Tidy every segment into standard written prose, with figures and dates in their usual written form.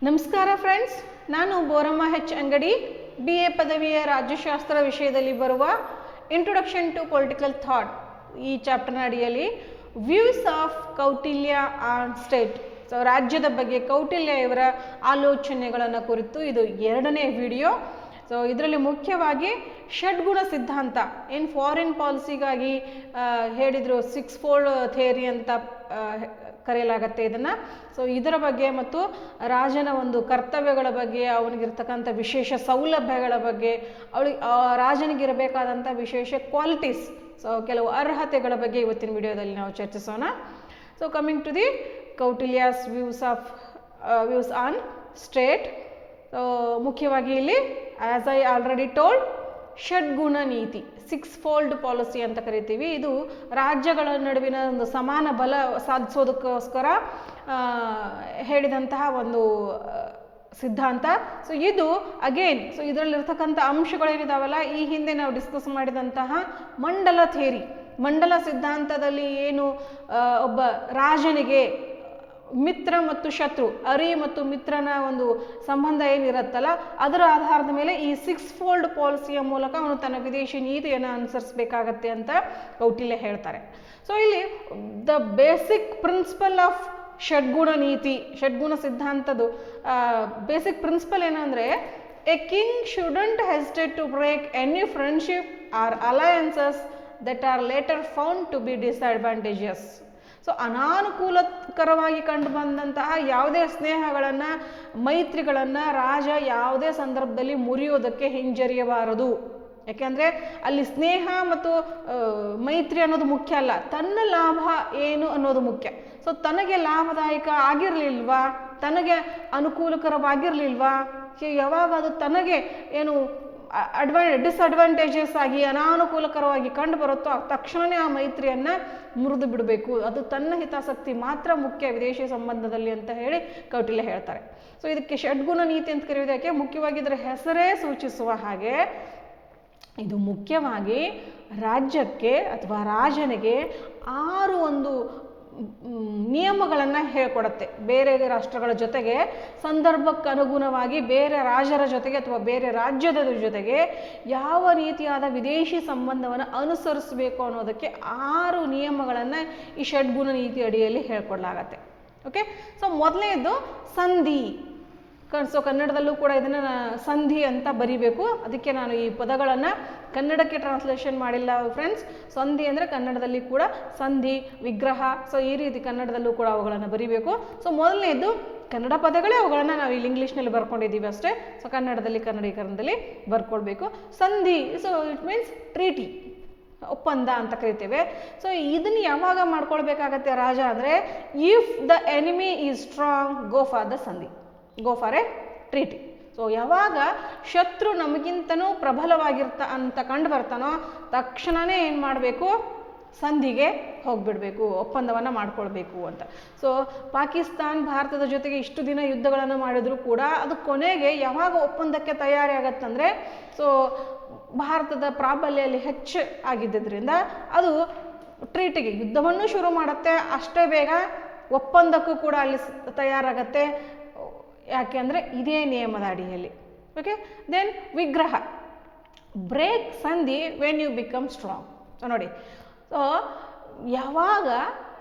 ನಮಸ್ಕಾರ ಫ್ರೆಂಡ್ಸ್, ನಾನು ಬೋರಮ್ಮ ಹೆಚ್ ಅಂಗಡಿ, BA ಪದವಿಯ ರಾಜ್ಯಶಾಸ್ತ್ರ ವಿಷಯದಲ್ಲಿ ಬರುವ ಇಂಟ್ರೊಡಕ್ಷನ್ ಟು ಪೊಲಿಟಿಕಲ್ ಥಾಟ್ ಈ ಚಾಪ್ಟರ್ನ ಅಡಿಯಲ್ಲಿ views of Kautilya on state, so ರಾಜ್ಯದ ಬಗ್ಗೆ ಕೌಟಿಲ್ಯ ಇವರ ಆಲೋಚನೆಗಳನ್ನು ಕುರಿತು ಇದು ಎರಡನೇ ವಿಡಿಯೋ. ಸೊ ಇದರಲ್ಲಿ ಮುಖ್ಯವಾಗಿ ಷಡ್ಗುಣ ಸಿದ್ಧಾಂತ ಏನು ಫಾರಿನ್ ಪಾಲಿಸಿಗಾಗಿ ಹೇಳಿದರು, 6-fold ಥಿಯರಿ ಅಂತ ಕರೆಯಲಾಗತ್ತೆ ಇದನ್ನು. ಸೊ ಇದರ ಬಗ್ಗೆ ಮತ್ತು ರಾಜನ ಒಂದು ಕರ್ತವ್ಯಗಳ ಬಗ್ಗೆ, ಅವನಿಗಿರ್ತಕ್ಕಂಥ ವಿಶೇಷ ಸೌಲಭ್ಯಗಳ ಬಗ್ಗೆ, ರಾಜನಿಗಿರಬೇಕಾದಂಥ ವಿಶೇಷ ಕ್ವಾಲಿಟೀಸ್, ಸೊ ಕೆಲವು ಅರ್ಹತೆಗಳ ಬಗ್ಗೆ ಇವತ್ತಿನ ವಿಡಿಯೋದಲ್ಲಿ ನಾವು ಚರ್ಚಿಸೋಣ. So coming to the Kautilya's views on state. ಮುಖ್ಯವಾಗಿ ಇಲ್ಲಿ ಆ್ಯಸ್ ಐ ಆಲ್ರೆಡಿ ಟೋಲ್ಡ್, ಷಡ್ಗುಣ ನೀತಿ, 6-fold ಪಾಲಿಸಿ ಅಂತ ಕರಿತೀವಿ. ಇದು ರಾಜ್ಯಗಳ ನಡುವಿನ ಒಂದು ಸಮಾನ ಬಲ ಸಾಧಿಸೋದಕ್ಕೋಸ್ಕರ ಹೇಳಿದಂತಹ ಒಂದು ಸಿದ್ಧಾಂತ. ಸೊ ಇದು ಅಗೇನ್, ಸೊ ಇದರಲ್ಲಿರ್ತಕ್ಕಂಥ ಅಂಶಗಳೇನಿದಾವಲ್ಲ, ಈ ಹಿಂದೆ ನಾವು ಡಿಸ್ಕಸ್ ಮಾಡಿದಂತಹ ಮಂಡಲ ಥಿಯರಿ, ಮಂಡಲ ಸಿದ್ಧಾಂತದಲ್ಲಿ ಏನು ಒಬ್ಬ ರಾಜನಿಗೆ ಮಿತ್ರ ಮತ್ತು ಶತ್ರು, ಅರಿ ಮತ್ತು ಮಿತ್ರನ ಒಂದು ಸಂಬಂಧ ಏನಿರುತ್ತಲ್ಲ, ಅದರ ಆಧಾರದ ಮೇಲೆ ಈ 6-fold ಪಾಲಿಸಿಯ ಮೂಲಕ ಅವನು ತನ್ನ ವಿದೇಶಿ ನೀತಿಯನ್ನು ಅನುಸರಿಸಬೇಕಾಗತ್ತೆ ಅಂತ ಕೌಟಿಲ್ಯ ಹೇಳ್ತಾರೆ. ಸೊ ಇಲ್ಲಿ ದ ಬೇಸಿಕ್ ಪ್ರಿನ್ಸಿಪಲ್ ಆಫ್ ಷಡ್ಗುಣ ನೀತಿ, ಷಡ್ಗುಣ ಸಿದ್ಧಾಂತದ್ದು ಬೇಸಿಕ್ ಪ್ರಿನ್ಸಿಪಲ್ ಏನಂದರೆ, a king shouldn't hesitate to break any friendship or alliances that are later found to be disadvantages. So ಅನಾನುಕೂಲಕರವಾಗಿ ಕಂಡು ಬಂದಂತಹ ಯಾವುದೇ ಸ್ನೇಹಗಳನ್ನು, ಮೈತ್ರಿಗಳನ್ನು ರಾಜ ಯಾವುದೇ ಸಂದರ್ಭದಲ್ಲಿ ಮುರಿಯೋದಕ್ಕೆ ಹಿಂಜರಿಯಬಾರದು. ಯಾಕೆಂದರೆ ಅಲ್ಲಿ ಸ್ನೇಹ ಮತ್ತು ಮೈತ್ರಿ ಅನ್ನೋದು ಮುಖ್ಯ ಅಲ್ಲ, ತನ್ನ ಲಾಭ ಏನು ಅನ್ನೋದು ಮುಖ್ಯ. ಸೊ ತನಗೆ ಲಾಭದಾಯಕ ಆಗಿರಲಿಲ್ವಾ, ತನಗೆ ಅನುಕೂಲಕರವಾಗಿರಲಿಲ್ವಾ, ಯಾವಾಗ ಅದು ತನಗೆ ಏನು ಡಿಸ್ಅಡ್ವಾಂಟೇಜಸ್ ಆಗಿ ಅನಾನುಕೂಲಕರವಾಗಿ ಕಂಡು ಬರುತ್ತೋ ತಕ್ಷಣವೇ ಆ ಮೈತ್ರಿಯನ್ನು ಮುರಿದು ಬಿಡಬೇಕು. ಅದು ತನ್ನ ಹಿತಾಸಕ್ತಿ ಮಾತ್ರ ಮುಖ್ಯ ವಿದೇಶಿ ಸಂಬಂಧದಲ್ಲಿ ಅಂತ ಹೇಳಿ ಕೌಟಿಲ್ಯ ಹೇಳ್ತಾರೆ. ಸೊ ಇದಕ್ಕೆ ಷಡ್ಗುಣ ನೀತಿ ಅಂತ ಕರೆಯುವುದಕ್ಕೆ ಮುಖ್ಯವಾಗಿ ಇದರ ಹೆಸರೇ ಸೂಚಿಸುವ ಹಾಗೆ, ಇದು ಮುಖ್ಯವಾಗಿ ರಾಜ್ಯಕ್ಕೆ ಅಥವಾ ರಾಜನಿಗೆ 6 ಒಂದು ನಿಯಮಗಳನ್ನು ಹೇಳ್ಕೊಡುತ್ತೆ. ಬೇರೆ ರಾಷ್ಟ್ರಗಳ ಜೊತೆಗೆ ಸಂದರ್ಭಕ್ಕೆ ಅನುಗುಣವಾಗಿ ಬೇರೆ ರಾಜರ ಜೊತೆಗೆ ಅಥವಾ ಬೇರೆ ರಾಜ್ಯದ ಜೊತೆಗೆ ಯಾವ ರೀತಿಯಾದ ವಿದೇಶಿ ಸಂಬಂಧವನ್ನು ಅನುಸರಿಸಬೇಕು ಅನ್ನೋದಕ್ಕೆ 6 ನಿಯಮಗಳನ್ನು ಈ ಷಡ್ಗುಣ ನೀತಿ ಅಡಿಯಲ್ಲಿ ಹೇಳ್ಕೊಡ್ಲಾಗತ್ತೆ. ಓಕೆ, ಸೊ ಮೊದಲನೇದು ಸಂಧಿ. ಸೊ ಕನ್ನಡದಲ್ಲೂ ಕೂಡ ಇದನ್ನು ಸಂಧಿ ಅಂತ ಬರಿಬೇಕು. ಅದಕ್ಕೆ ನಾನು ಈ ಪದಗಳನ್ನು ಕನ್ನಡಕ್ಕೆ ಟ್ರಾನ್ಸ್ಲೇಷನ್ ಮಾಡಿಲ್ಲ ಫ್ರೆಂಡ್ಸ್. ಸಂಧಿ ಅಂದರೆ ಕನ್ನಡದಲ್ಲಿ ಕೂಡ ಸಂಧಿ, ವಿಗ್ರಹ, ಸೊ ಈ ರೀತಿ ಕನ್ನಡದಲ್ಲೂ ಕೂಡ ಅವುಗಳನ್ನು ಬರಿಬೇಕು. ಸೊ ಮೊದಲನೇದು ಕನ್ನಡ ಪದಗಳೇ, ಅವುಗಳನ್ನು ನಾವು ಇಲ್ಲಿ ಇಂಗ್ಲೀಷ್ನಲ್ಲಿ ಬರ್ಕೊಂಡಿದ್ದೀವಿ ಅಷ್ಟೇ. ಸೊ ಕನ್ನಡೀಕರಣದಲ್ಲಿ ಬರ್ಕೊಳ್ಬೇಕು. ಸಂಧಿ, ಸೊ ಇಟ್ ಮೀನ್ಸ್ ಟ್ರೀಟಿ, ಒಪ್ಪಂದ ಅಂತ ಕರಿತೇವೆ. ಸೊ ಇದನ್ನು ಯಾವಾಗ ಮಾಡ್ಕೊಳ್ಬೇಕಾಗತ್ತೆ ರಾಜ ಅಂದರೆ, if the enemy is strong, go for the ಸಂಧಿ, go for a treaty. So ಯಾವಾಗ ಶತ್ರು ನಮಗಿಂತನೂ ಅಂತ ಕಂಡು ಬರ್ತಾನೋ ತಕ್ಷಣವೇ ಏನು ಮಾಡಬೇಕು, ಸಂಧಿಗೆ ಹೋಗಿಬಿಡಬೇಕು, ಒಪ್ಪಂದವನ್ನು ಮಾಡ್ಕೊಳ್ಬೇಕು ಅಂತ. ಸೊ ಪಾಕಿಸ್ತಾನ್ ಭಾರತದ ಜೊತೆಗೆ ಇಷ್ಟು ದಿನ ಯುದ್ಧಗಳನ್ನು ಮಾಡಿದ್ರು ಕೂಡ ಅದು ಕೊನೆಗೆ ಯಾವಾಗ ಒಪ್ಪಂದಕ್ಕೆ ತಯಾರಿ ಆಗತ್ತಂದರೆ, ಸೊ ಭಾರತದ ಪ್ರಾಬಲ್ಯ ಅಲ್ಲಿ ಹೆಚ್ಚು ಆಗಿದ್ದರಿಂದ ಅದು ಟ್ರೀಟಿಗೆ, ಯುದ್ಧವನ್ನು ಶುರು ಮಾಡುತ್ತೆ, ಅಷ್ಟೇ ಬೇಗ ಒಪ್ಪಂದಕ್ಕೂ ಕೂಡ ಅಲ್ಲಿ ತಯಾರಾಗತ್ತೆ. ಯಾಕೆ ಅಂದರೆ ಇದೇ ನಿಯಮದ ಅಡಿಯಲ್ಲಿ. ಓಕೆ, ದೆನ್ ವಿಗ್ರಹ, ಬ್ರೇಕ್ ಸಂಧಿ when you become strong. So ನೋಡಿ, ಸೊ ಯಾವಾಗ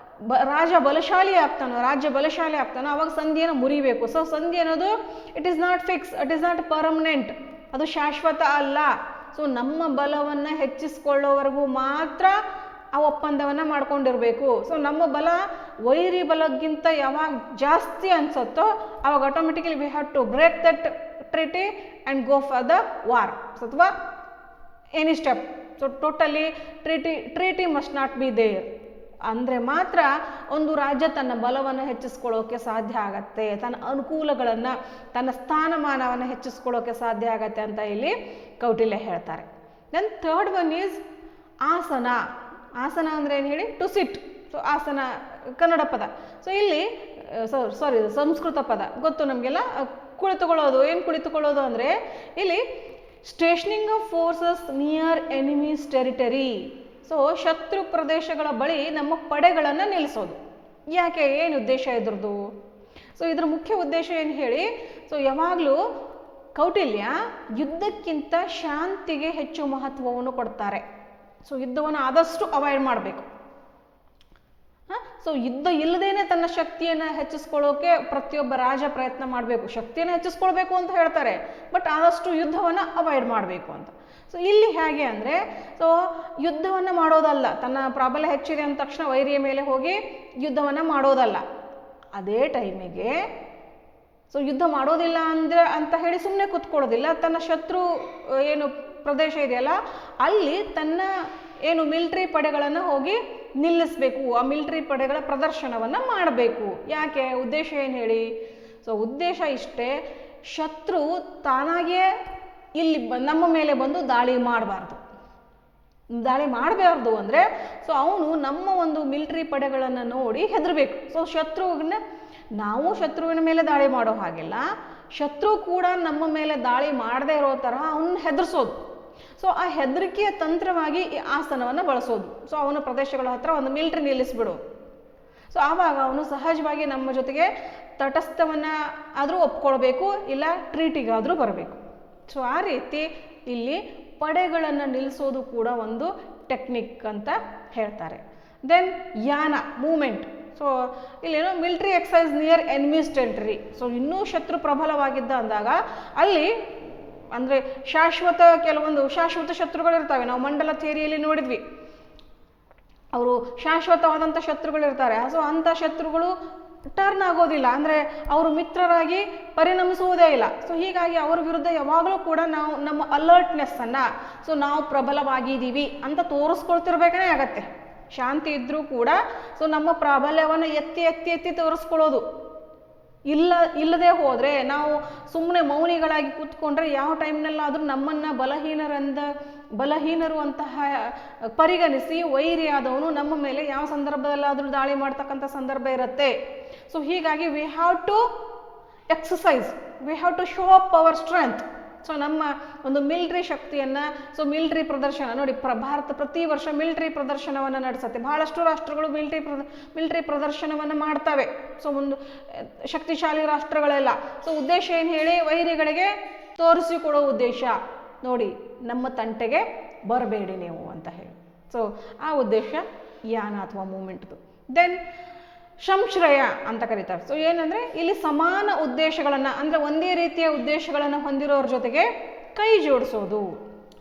ರಾಜ್ಯ ಬಲಶಾಲಿ ಆಗ್ತಾನೋ ಅವಾಗ ಸಂಧಿಯನ್ನು ಮುರಿಬೇಕು. ಸೊ ಸಂಧಿ ಅನ್ನೋದು it is not fix, it is not permanent, ಅದು ಶಾಶ್ವತ ಅಲ್ಲ. ಸೊ ನಮ್ಮ ಬಲವನ್ನು ಹೆಚ್ಚಿಸ್ಕೊಳ್ಳೋವರೆಗೂ ಮಾತ್ರ ಆ ಒಪ್ಪಂದವನ್ನು ಮಾಡ್ಕೊಂಡಿರಬೇಕು. ಸೊ ನಮ್ಮ ಬಲ ವೈರಿ ಬಲಕ್ಕಿಂತ ಯಾವಾಗ ಜಾಸ್ತಿ ಅನ್ಸುತ್ತೋ ಅವಾಗ automatically we have to break that treaty and go for the war ಅಥವಾ any step. So totally treaty must not be there ಅಂದರೆ ಮಾತ್ರ ಒಂದು ರಾಜ್ಯ ತನ್ನ ಬಲವನ್ನು ಹೆಚ್ಚಿಸ್ಕೊಳ್ಳೋಕೆ ಸಾಧ್ಯ ಆಗತ್ತೆ, ತನ್ನ ಅನುಕೂಲಗಳನ್ನು, ತನ್ನ ಸ್ಥಾನಮಾನವನ್ನು ಹೆಚ್ಚಿಸ್ಕೊಳ್ಳೋಕೆ ಸಾಧ್ಯ ಆಗತ್ತೆ ಅಂತ ಇಲ್ಲಿ ಕೌಟಿಲ್ಯ ಹೇಳ್ತಾರೆ. ದೆನ್ ಥರ್ಡ್ ಒನ್ ಈಸ್ ಆಸನ. ಆಸನ ಅಂದರೆ ಏನು ಹೇಳಿ, ಟು ಸಿಟ್. ಸೊ ಆಸನ ಕನ್ನಡ ಪದ, ಸೊ ಇಲ್ಲಿ ಸಾರಿ ಸಂಸ್ಕೃತ ಪದ ಗೊತ್ತು ನಮಗೆಲ್ಲ. ಕುಳಿತುಕೊಳ್ಳೋದು, ಏನು ಕುಳಿತುಕೊಳ್ಳೋದು ಅಂದರೆ ಇಲ್ಲಿ stationing of forces near enemy's territory. So ಶತ್ರು ಪ್ರದೇಶಗಳ ಬಳಿ ನಮ್ಮ ಪಡೆಗಳನ್ನು ನಿಲ್ಲಿಸೋದು. ಯಾಕೆ, ಏನು ಉದ್ದೇಶ ಇದ್ರದ್ದು? ಸೊ ಇದರ ಮುಖ್ಯ ಉದ್ದೇಶ ಏನು ಹೇಳಿ, ಸೊ ಯಾವಾಗಲೂ ಕೌಟಿಲ್ಯ ಯುದ್ಧಕ್ಕಿಂತ ಶಾಂತಿಗೆ ಹೆಚ್ಚು ಮಹತ್ವವನ್ನು ಕೊಡ್ತಾರೆ. ಸೊ ಯುದ್ಧವನ್ನು ಆದಷ್ಟು ಅವಾಯ್ಡ್ ಮಾಡಬೇಕು. ಸೊ ಯುದ್ಧ ಇಲ್ಲದೇನೆ ತನ್ನ ಶಕ್ತಿಯನ್ನು ಹೆಚ್ಚಿಸ್ಕೊಳ್ಳೋಕೆ ಪ್ರತಿಯೊಬ್ಬ ರಾಜ ಪ್ರಯತ್ನ ಮಾಡಬೇಕು. ಶಕ್ತಿಯನ್ನು ಹೆಚ್ಚಿಸ್ಕೊಳ್ಬೇಕು ಅಂತ ಹೇಳ್ತಾರೆ, ಬಟ್ ಆದಷ್ಟು ಯುದ್ಧವನ್ನು ಅವಾಯ್ಡ್ ಮಾಡಬೇಕು ಅಂತ. ಸೊ ಇಲ್ಲಿ ಹೇಗೆ ಅಂದರೆ, ಸೊ ಯುದ್ಧವನ್ನು ಮಾಡೋದಲ್ಲ, ತನ್ನ ಪ್ರಾಬಲ್ಯ ಹೆಚ್ಚಿದೆ ಅಂದ ತಕ್ಷಣ ವೈರಿಯ ಮೇಲೆ ಹೋಗಿ ಯುದ್ಧವನ್ನು ಮಾಡೋದಲ್ಲ. ಅದೇ ಟೈಮಿಗೆ ಸೊ ಯುದ್ಧ ಮಾಡೋದಿಲ್ಲ ಅಂದರೆ ಅಂತ ಹೇಳಿ ಸುಮ್ಮನೆ ಕೂತ್ಕೊಳ್ಳೋದಿಲ್ಲ. ತನ್ನ ಶತ್ರು ಏನು ಪ್ರದೇಶ ಇದೆಯಲ್ಲ ಅಲ್ಲಿ ತನ್ನ ಏನು ಮಿಲಿಟರಿ ಪಡೆಗಳನ್ನು ಹೋಗಿ ನಿಲ್ಲಿಸಬೇಕು. ಆ ಮಿಲಿಟರಿ ಪಡೆಗಳ ಪ್ರದರ್ಶನವನ್ನು ಮಾಡಬೇಕು. ಯಾಕೆ? ಉದ್ದೇಶ ಏನು ಹೇಳಿ? ಸೊ ಉದ್ದೇಶ ಇಷ್ಟೇ, ಶತ್ರು ತಾನಾಗಿಯೇ ಇಲ್ಲಿ ನಮ್ಮ ಮೇಲೆ ಬಂದು ದಾಳಿ ಮಾಡಬಾರ್ದು. ದಾಳಿ ಮಾಡಬಾರ್ದು ಅಂದರೆ ಸೊ ಅವನು ನಮ್ಮ ಒಂದು ಮಿಲಿಟರಿ ಪಡೆಗಳನ್ನು ನೋಡಿ ಹೆದರಬೇಕು. ಸೊ ಶತ್ರುವಿನ ನಾವು ಶತ್ರುವಿನ ಮೇಲೆ ದಾಳಿ ಮಾಡೋ ಹಾಗಿಲ್ಲ, ಶತ್ರು ಕೂಡ ನಮ್ಮ ಮೇಲೆ ದಾಳಿ ಮಾಡದೇ ಇರೋ ತರಹ ಅವನ್ನ ಹೆದರ್ಸೋದು. ಸೊ ಆ ಹೆದರಿಕೆಯ ತಂತ್ರವಾಗಿ ಈ ಆಸನವನ್ನು ಬಳಸೋದು. ಸೊ ಅವನ ಪ್ರದೇಶಗಳ ಹತ್ರ ಒಂದು ಮಿಲಿಟರಿ ನಿಲ್ಲಿಸ್ಬಿಡೋದು. ಸೊ ಆವಾಗ ಅವನು ಸಹಜವಾಗಿ ನಮ್ಮ ಜೊತೆಗೆ ತಟಸ್ಥವನ್ನು ಆದರೂ ಒಪ್ಕೊಳ್ಬೇಕು, ಇಲ್ಲ ಟ್ರೀಟಿಗಾದರೂ ಬರಬೇಕು. ಸೊ ಆ ರೀತಿ ಇಲ್ಲಿ ಪಡೆಗಳನ್ನು ನಿಲ್ಲಿಸೋದು ಕೂಡ ಒಂದು ಟೆಕ್ನಿಕ್ ಅಂತ ಹೇಳ್ತಾರೆ. ದೆನ್ ಯಾನ ಮೂಮೆಂಟ್. ಸೊ ಇಲ್ಲೇನೋ military exercise near enemy's territory. So ಇನ್ನೂ ಶತ್ರು ಪ್ರಬಲವಾಗಿದ್ದ ಅಂದಾಗ ಅಲ್ಲಿ ಅಂದರೆ ಕೆಲವೊಂದು ಶಾಶ್ವತ ಶತ್ರುಗಳಿರ್ತವೆ. ನಾವು ಮಂಡಲ ಥಿಯರಿಯಲ್ಲಿ ನೋಡಿದ್ವಿ, ಅವರು ಶಾಶ್ವತವಾದಂಥ ಶತ್ರುಗಳಿರ್ತಾರೆ. ಸೊ ಅಂಥ ಶತ್ರುಗಳು ಟರ್ನ್ ಆಗೋದಿಲ್ಲ, ಅಂದರೆ ಅವರು ಮಿತ್ರರಾಗಿ ಪರಿಣಮಿಸುವುದೇ ಇಲ್ಲ. ಸೊ ಹೀಗಾಗಿ ಅವರ ವಿರುದ್ಧ ಯಾವಾಗಲೂ ಕೂಡ ನಾವು ನಮ್ಮ ಅಲರ್ಟ್ನೆಸ್ಸನ್ನು, ಸೊ ನಾವು ಪ್ರಬಲವಾಗಿದ್ದೀವಿ ಅಂತ ತೋರಿಸ್ಕೊಳ್ತಿರ್ಬೇಕೇ ಆಗತ್ತೆ. ಶಾಂತಿ ಇದ್ದರೂ ಕೂಡ ಸೊ ನಮ್ಮ ಪ್ರಾಬಲ್ಯವನ್ನು ಎತ್ತಿ ಎತ್ತಿ ಎತ್ತಿ ತೋರಿಸ್ಕೊಳ್ಳೋದು. ಇಲ್ಲದೆ ಹೋದರೆ, ನಾವು ಸುಮ್ಮನೆ ಮೌನಿಗಳಾಗಿ ಕೂತ್ಕೊಂಡ್ರೆ ಯಾವ ಟೈಮ್ನಲ್ಲಾದರೂ ನಮ್ಮನ್ನು ಬಲಹೀನರು ಅಂತಹ ಪರಿಗಣಿಸಿ ವೈರಿಯಾದವನು ನಮ್ಮ ಮೇಲೆ ಯಾವ ಸಂದರ್ಭದಲ್ಲಾದರೂ ದಾಳಿ ಮಾಡ್ತಕ್ಕಂಥ ಸಂದರ್ಭ ಇರುತ್ತೆ. ಸೊ ಹೀಗಾಗಿ we have to exercise, we have to show up our strength. So ನಮ್ಮ ಒಂದು ಮಿಲಿಟರಿ ಶಕ್ತಿಯನ್ನು, ಸೊ ಮಿಲಿಟರಿ ಪ್ರದರ್ಶನ ನೋಡಿ, ಭಾರತ ಪ್ರತಿ ವರ್ಷ ಮಿಲಿಟರಿ ಪ್ರದರ್ಶನವನ್ನು ನಡೆಸುತ್ತೆ. ಬಹಳಷ್ಟು ರಾಷ್ಟ್ರಗಳು ಮಿಲಿಟರಿ ಪ್ರದರ್ಶನವನ್ನು ಮಾಡ್ತವೆ. ಸೊ ಒಂದು ಶಕ್ತಿಶಾಲಿ ರಾಷ್ಟ್ರಗಳೆಲ್ಲ. ಸೊ ಉದ್ದೇಶ ಏನು ಹೇಳಿ? ವೈರಿಗಳಿಗೆ ತೋರಿಸಿಕೊಡೋ ಉದ್ದೇಶ, ನೋಡಿ ನಮ್ಮ ತಂಟೆಗೆ ಬರಬೇಡಿ ನೀವು ಅಂತ ಹೇಳಿ. ಸೊ ಆ ಉದ್ದೇಶ ಯಾನ ಅಥವಾ ಮೂಮೆಂಟ್ದು. ದೆನ್ ಸಂಶ್ರಯ ಅಂತ ಕರೀತಾರೆ. ಸೊ ಏನಂದರೆ ಇಲ್ಲಿ ಸಮಾನ ಉದ್ದೇಶಗಳನ್ನು, ಅಂದರೆ ಒಂದೇ ರೀತಿಯ ಉದ್ದೇಶಗಳನ್ನು ಹೊಂದಿರೋರ ಜೊತೆಗೆ ಕೈ ಜೋಡಿಸೋದು.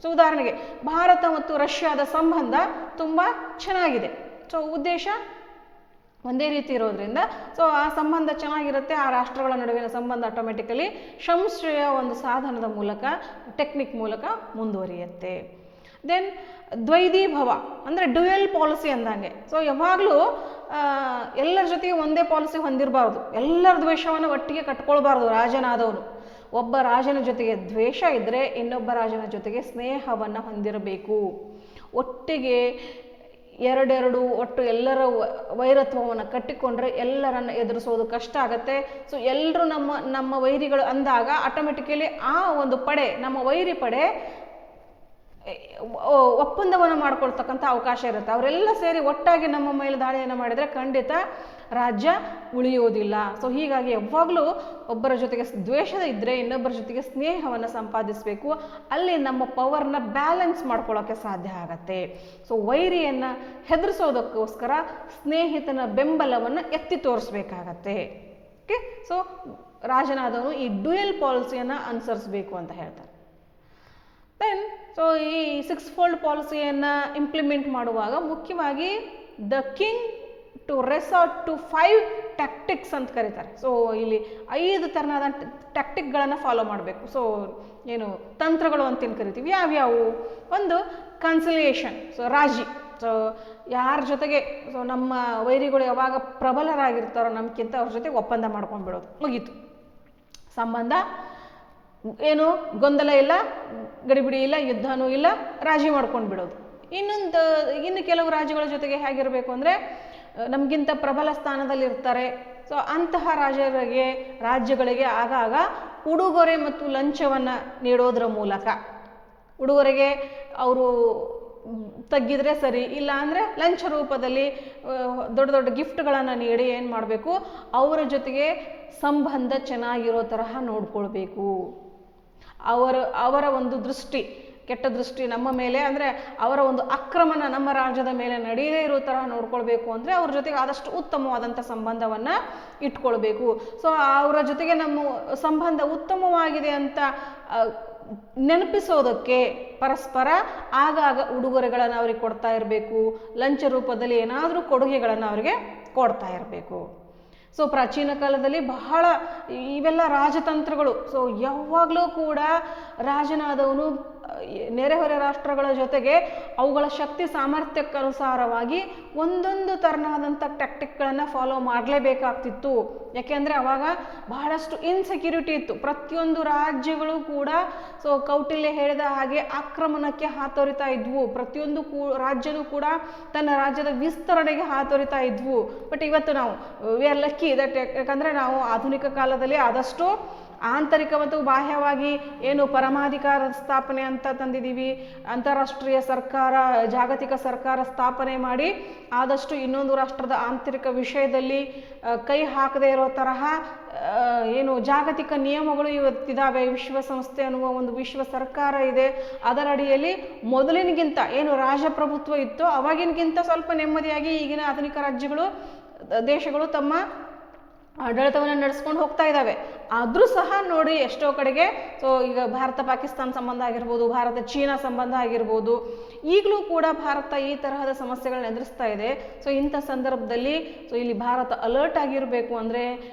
ಸೊ ಉದಾಹರಣೆಗೆ ಭಾರತ ಮತ್ತು ರಷ್ಯಾದ ಸಂಬಂಧ ತುಂಬ ಚೆನ್ನಾಗಿದೆ. ಸೊ ಉದ್ದೇಶ ಒಂದೇ ರೀತಿ ಇರೋದ್ರಿಂದ ಸೊ ಆ ಸಂಬಂಧ ಚೆನ್ನಾಗಿರುತ್ತೆ. ಆ ರಾಷ್ಟ್ರಗಳ ನಡುವಿನ ಸಂಬಂಧ ಆಟೋಮೆಟಿಕಲಿ ಸಂಶ್ರಯ ಒಂದು ಸಾಧನದ ಮೂಲಕ, ಟೆಕ್ನಿಕ್ ಮೂಲಕ ಮುಂದುವರಿಯುತ್ತೆ. ದೆನ್ ದ್ವೈದೀಭವ ಅಂದರೆ ಡ್ಯುಯಲ್ ಪಾಲಿಸಿ ಅಂದಂಗೆ. ಸೊ ಯಾವಾಗಲೂ ಎಲ್ಲರ ಜೊತೆಗೆ ಒಂದೇ ಪಾಲಿಸಿ ಹೊಂದಿರಬಾರ್ದು, ಎಲ್ಲರ ದ್ವೇಷವನ್ನು ಒಟ್ಟಿಗೆ ಕಟ್ಕೊಳ್ಬಾರ್ದು. ರಾಜನಾದವನು ಒಬ್ಬ ರಾಜನ ಜೊತೆಗೆ ದ್ವೇಷ ಇದ್ದರೆ ಇನ್ನೊಬ್ಬ ರಾಜನ ಜೊತೆಗೆ ಸ್ನೇಹವನ್ನು ಹೊಂದಿರಬೇಕು. ಒಟ್ಟಿಗೆ ಒಟ್ಟು ಎಲ್ಲರ ವೈರತ್ವವನ್ನು ಕಟ್ಟಿಕೊಂಡ್ರೆ ಎಲ್ಲರನ್ನು ಎದುರಿಸೋದು ಕಷ್ಟ ಆಗುತ್ತೆ. ಸೊ ಎಲ್ಲರೂ ನಮ್ಮ ವೈರಿಗಳು ಅಂದಾಗ ಆಟೋಮೆಟಿಕಲಿ ಆ ಒಂದು ಪಡೆ, ನಮ್ಮ ವೈರಿ ಪಡೆ ಒಪ್ಪಂದವನ್ನು ಮಾಡ್ಕೊಳ್ತಕ್ಕಂಥ ಅವಕಾಶ ಇರುತ್ತೆ. ಅವರೆಲ್ಲ ಸೇರಿ ಒಟ್ಟಾಗಿ ನಮ್ಮ ಮೇಲೆ ದಾಳಿಯನ್ನು ಮಾಡಿದರೆ ಖಂಡಿತ ರಾಜ್ಯ ಉಳಿಯೋದಿಲ್ಲ. ಸೊ ಹೀಗಾಗಿ ಯಾವಾಗಲೂ ಒಬ್ಬರ ಜೊತೆಗೆ ದ್ವೇಷ ಇದ್ದರೆ ಇನ್ನೊಬ್ಬರ ಜೊತೆಗೆ ಸ್ನೇಹವನ್ನು ಸಂಪಾದಿಸಬೇಕು. ಅಲ್ಲಿ ನಮ್ಮ ಪವರ್ನ ಬ್ಯಾಲೆನ್ಸ್ ಮಾಡ್ಕೊಳ್ಳೋಕ್ಕೆ ಸಾಧ್ಯ ಆಗತ್ತೆ. ಸೊ ವೈರಿಯನ್ನು ಹೆದರಿಸೋದಕ್ಕೋಸ್ಕರ ಸ್ನೇಹಿತನ ಬೆಂಬಲವನ್ನು ಎತ್ತಿ ತೋರಿಸ್ಬೇಕಾಗತ್ತೆ. ಓಕೆ, ಸೊ ರಾಜನಾದವನು ಈ ಡ್ಯುಯಲ್ ಪಾಲಿಸಿಯನ್ನು ಅನುಸರಿಸಬೇಕು ಅಂತ ಹೇಳ್ತಾರೆ. ದೆನ್ ಸೊ ಈ 6 ಫೋಲ್ಡ್ ಪಾಲಿಸಿಯನ್ನು ಇಂಪ್ಲಿಮೆಂಟ್ ಮಾಡುವಾಗ ಮುಖ್ಯವಾಗಿ the king to resort to 5 tactics ಅಂತ ಕರೀತಾರೆ. ಸೊ ಇಲ್ಲಿ 5 ಥರನಾದ ಟ್ಯಾಕ್ಟಿಕ್ಗಳನ್ನು ಫಾಲೋ ಮಾಡಬೇಕು. ಸೊ ಏನು ತಂತ್ರಗಳು ಅಂತೇನು ಕರಿತೀವಿ, ಯಾವ್ಯಾವು? ಒಂದು ಕನ್ಸಿಲಿಯೇಷನ್, ಸೊ ರಾಜಿ. ಸೊ ಯಾರ ಜೊತೆಗೆ ಸೊ ನಮ್ಮ ವೈರಿಗಳು ಯಾವಾಗ ಪ್ರಬಲರಾಗಿರ್ತಾರೋ ನಮ್ಗಿಂತ ಅವ್ರ ಜೊತೆಗೆ ಒಪ್ಪಂದ ಮಾಡ್ಕೊಂಡ್ಬಿಡೋದು, ಮುಗೀತು. ಸಂಬಂಧ ಏನು ಗೊಂದಲ ಇಲ್ಲ, ಗಡಿಬಿಡಿ ಇಲ್ಲ, ಯುದ್ಧನೂ ಇಲ್ಲ, ರಾಜಿ ಮಾಡ್ಕೊಂಡು ಬಿಡೋದು. ಇನ್ನು ಕೆಲವು ರಾಜ್ಯಗಳ ಜೊತೆಗೆ ಹೇಗಿರಬೇಕು ಅಂದರೆ ನಮಗಿಂತ ಪ್ರಬಲ ಸ್ಥಾನದಲ್ಲಿ ಇರ್ತಾರೆ. ಸೊ ಅಂತಹ ರಾಜ್ಯಗಳಿಗೆ ಆಗಾಗ ಉಡುಗೊರೆ ಮತ್ತು ಲಂಚವನ್ನು ನೀಡೋದ್ರ ಮೂಲಕ, ಉಡುಗೊರೆಗೆ ಅವರು ತಗ್ಗಿದ್ರೆ ಸರಿ, ಇಲ್ಲ ಅಂದರೆ ಲಂಚ ರೂಪದಲ್ಲಿ ದೊಡ್ಡ ದೊಡ್ಡ ಗಿಫ್ಟ್ಗಳನ್ನು ನೀಡಿ ಏನು ಮಾಡಬೇಕು, ಅವರ ಜೊತೆಗೆ ಸಂಬಂಧ ಚೆನ್ನಾಗಿರೋ ತರಹ ನೋಡ್ಕೊಳ್ಬೇಕು. ಅವರ ಒಂದು ದೃಷ್ಟಿ, ಕೆಟ್ಟ ದೃಷ್ಟಿ ನಮ್ಮ ಮೇಲೆ ಅಂದರೆ ಅವರ ಒಂದು ಆಕ್ರಮಣ ನಮ್ಮ ರಾಜ್ಯದ ಮೇಲೆ ನಡೆಯದೇ ಇರೋ ಥರ ನೋಡ್ಕೊಳ್ಬೇಕು ಅಂದರೆ ಅವ್ರ ಜೊತೆಗೆ ಆದಷ್ಟು ಉತ್ತಮವಾದಂಥ ಸಂಬಂಧವನ್ನು ಇಟ್ಕೊಳ್ಬೇಕು. ಸೊ ಅವರ ಜೊತೆಗೆ ನಮ್ಮ ಸಂಬಂಧ ಉತ್ತಮವಾಗಿದೆ ಅಂತ ನೆನಪಿಸೋದಕ್ಕೆ ಪರಸ್ಪರ ಆಗಾಗ ಉಡುಗೊರೆಗಳನ್ನು ಅವ್ರಿಗೆ ಕೊಡ್ತಾ ಇರಬೇಕು, ಲಂಚ ರೂಪದಲ್ಲಿ ಏನಾದರೂ ಕೊಡುಗೆಗಳನ್ನು ಅವರಿಗೆ ಕೊಡ್ತಾ ಇರಬೇಕು. ಸೊ ಪ್ರಾಚೀನ ಕಾಲದಲ್ಲಿ ಬಹಳ ಇವೆಲ್ಲ ರಾಜತಂತ್ರಗಳು. ಸೊ ಯಾವಾಗಲೂ ಕೂಡ ರಾಜನಾದವನು ನೆರೆಹೊರೆ ರಾಷ್ಟ್ರಗಳ ಜೊತೆಗೆ ಅವುಗಳ ಶಕ್ತಿ ಸಾಮರ್ಥ್ಯಕ್ಕನುಸಾರವಾಗಿ ಒಂದೊಂದು ತರನಾದಂಥ ಟ್ಯಾಕ್ಟಿಕ್ಗಳನ್ನು ಫಾಲೋ ಮಾಡಲೇಬೇಕಾಗ್ತಿತ್ತು. ಯಾಕೆಂದರೆ ಅವಾಗ ಬಹಳಷ್ಟು ಇನ್ಸೆಕ್ಯೂರಿಟಿ ಇತ್ತು. ಪ್ರತಿಯೊಂದು ರಾಜ್ಯಗಳು ಕೂಡ ಸೊ ಕೌಟಿಲ್ಯ ಹೇಳಿದ ಹಾಗೆ ಆಕ್ರಮಣಕ್ಕೆ ಹಾತೊರಿತಾ ಇದ್ವು. ಪ್ರತಿಯೊಂದು ರಾಜ್ಯನೂ ಕೂಡ ತನ್ನ ರಾಜ್ಯದ ವಿಸ್ತರಣೆಗೆ ಹಾತೊರಿತಾ ಇದ್ವು. ಬಟ್ ಇವತ್ತು ನಾವು ವಿ ಆರ್ ಲಕ್ಕಿ ದಟ್, ಯಾಕಂದರೆ ನಾವು ಆಧುನಿಕ ಕಾಲದಲ್ಲಿ ಆದಷ್ಟು ಆಂತರಿಕ ಮತ್ತು ಬಾಹ್ಯವಾಗಿ ಏನು ಪರಮಾಧಿಕಾರ ಸ್ಥಾಪನೆ ಅಂತ ತಂದಿದ್ದೀವಿ, ಅಂತಾರಾಷ್ಟ್ರೀಯ ಸರ್ಕಾರ, ಜಾಗತಿಕ ಸರ್ಕಾರ ಸ್ಥಾಪನೆ ಮಾಡಿ ಆದಷ್ಟು ಇನ್ನೊಂದು ರಾಷ್ಟ್ರದ ಆಂತರಿಕ ವಿಷಯದಲ್ಲಿ ಕೈ ಹಾಕದೇ ಇರೋ ತರಹ ಏನು ಜಾಗತಿಕ ನಿಯಮಗಳು ಇವತ್ತಿದ್ದಾವೆ. ವಿಶ್ವಸಂಸ್ಥೆ ಅನ್ನುವ ಒಂದು ವಿಶ್ವ ಸರ್ಕಾರ ಇದೆ. ಅದರ ಅಡಿಯಲ್ಲಿ ಮೊದಲಿನಗಿಂತ ಏನು ರಾಜಪ್ರಭುತ್ವ ಇತ್ತು ಅವಾಗಿನಗಿಂತ ಸ್ವಲ್ಪ ನೆಮ್ಮದಿಯಾಗಿ ಈಗಿನ ಆಧುನಿಕ ರಾಜ್ಯಗಳು, ದೇಶಗಳು ತಮ್ಮ ಆಡಳಿತವನ್ನು ನಡೆಸ್ಕೊಂಡು ಹೋಗ್ತಾ ಇದ್ದಾವೆ. ಆದರೂ ಸಹ ನೋಡಿ ಎಷ್ಟೋ ಕಡೆಗೆ ಸೊ ಈಗ ಭಾರತ ಪಾಕಿಸ್ತಾನ ಸಂಬಂಧ ಆಗಿರ್ಬೋದು, ಭಾರತ ಚೀನಾ ಸಂಬಂಧ ಆಗಿರ್ಬೋದು, ಈಗಲೂ ಕೂಡ ಭಾರತ ಈ ತರಹದ ಸಮಸ್ಯೆಗಳನ್ನ ಎದುರಿಸ್ತಾ ಇದೆ. ಸೊ ಇಂಥ ಸಂದರ್ಭದಲ್ಲಿ ಸೊ ಇಲ್ಲಿ ಭಾರತ ಅಲರ್ಟ್ ಆಗಿರಬೇಕು ಅಂದರೆ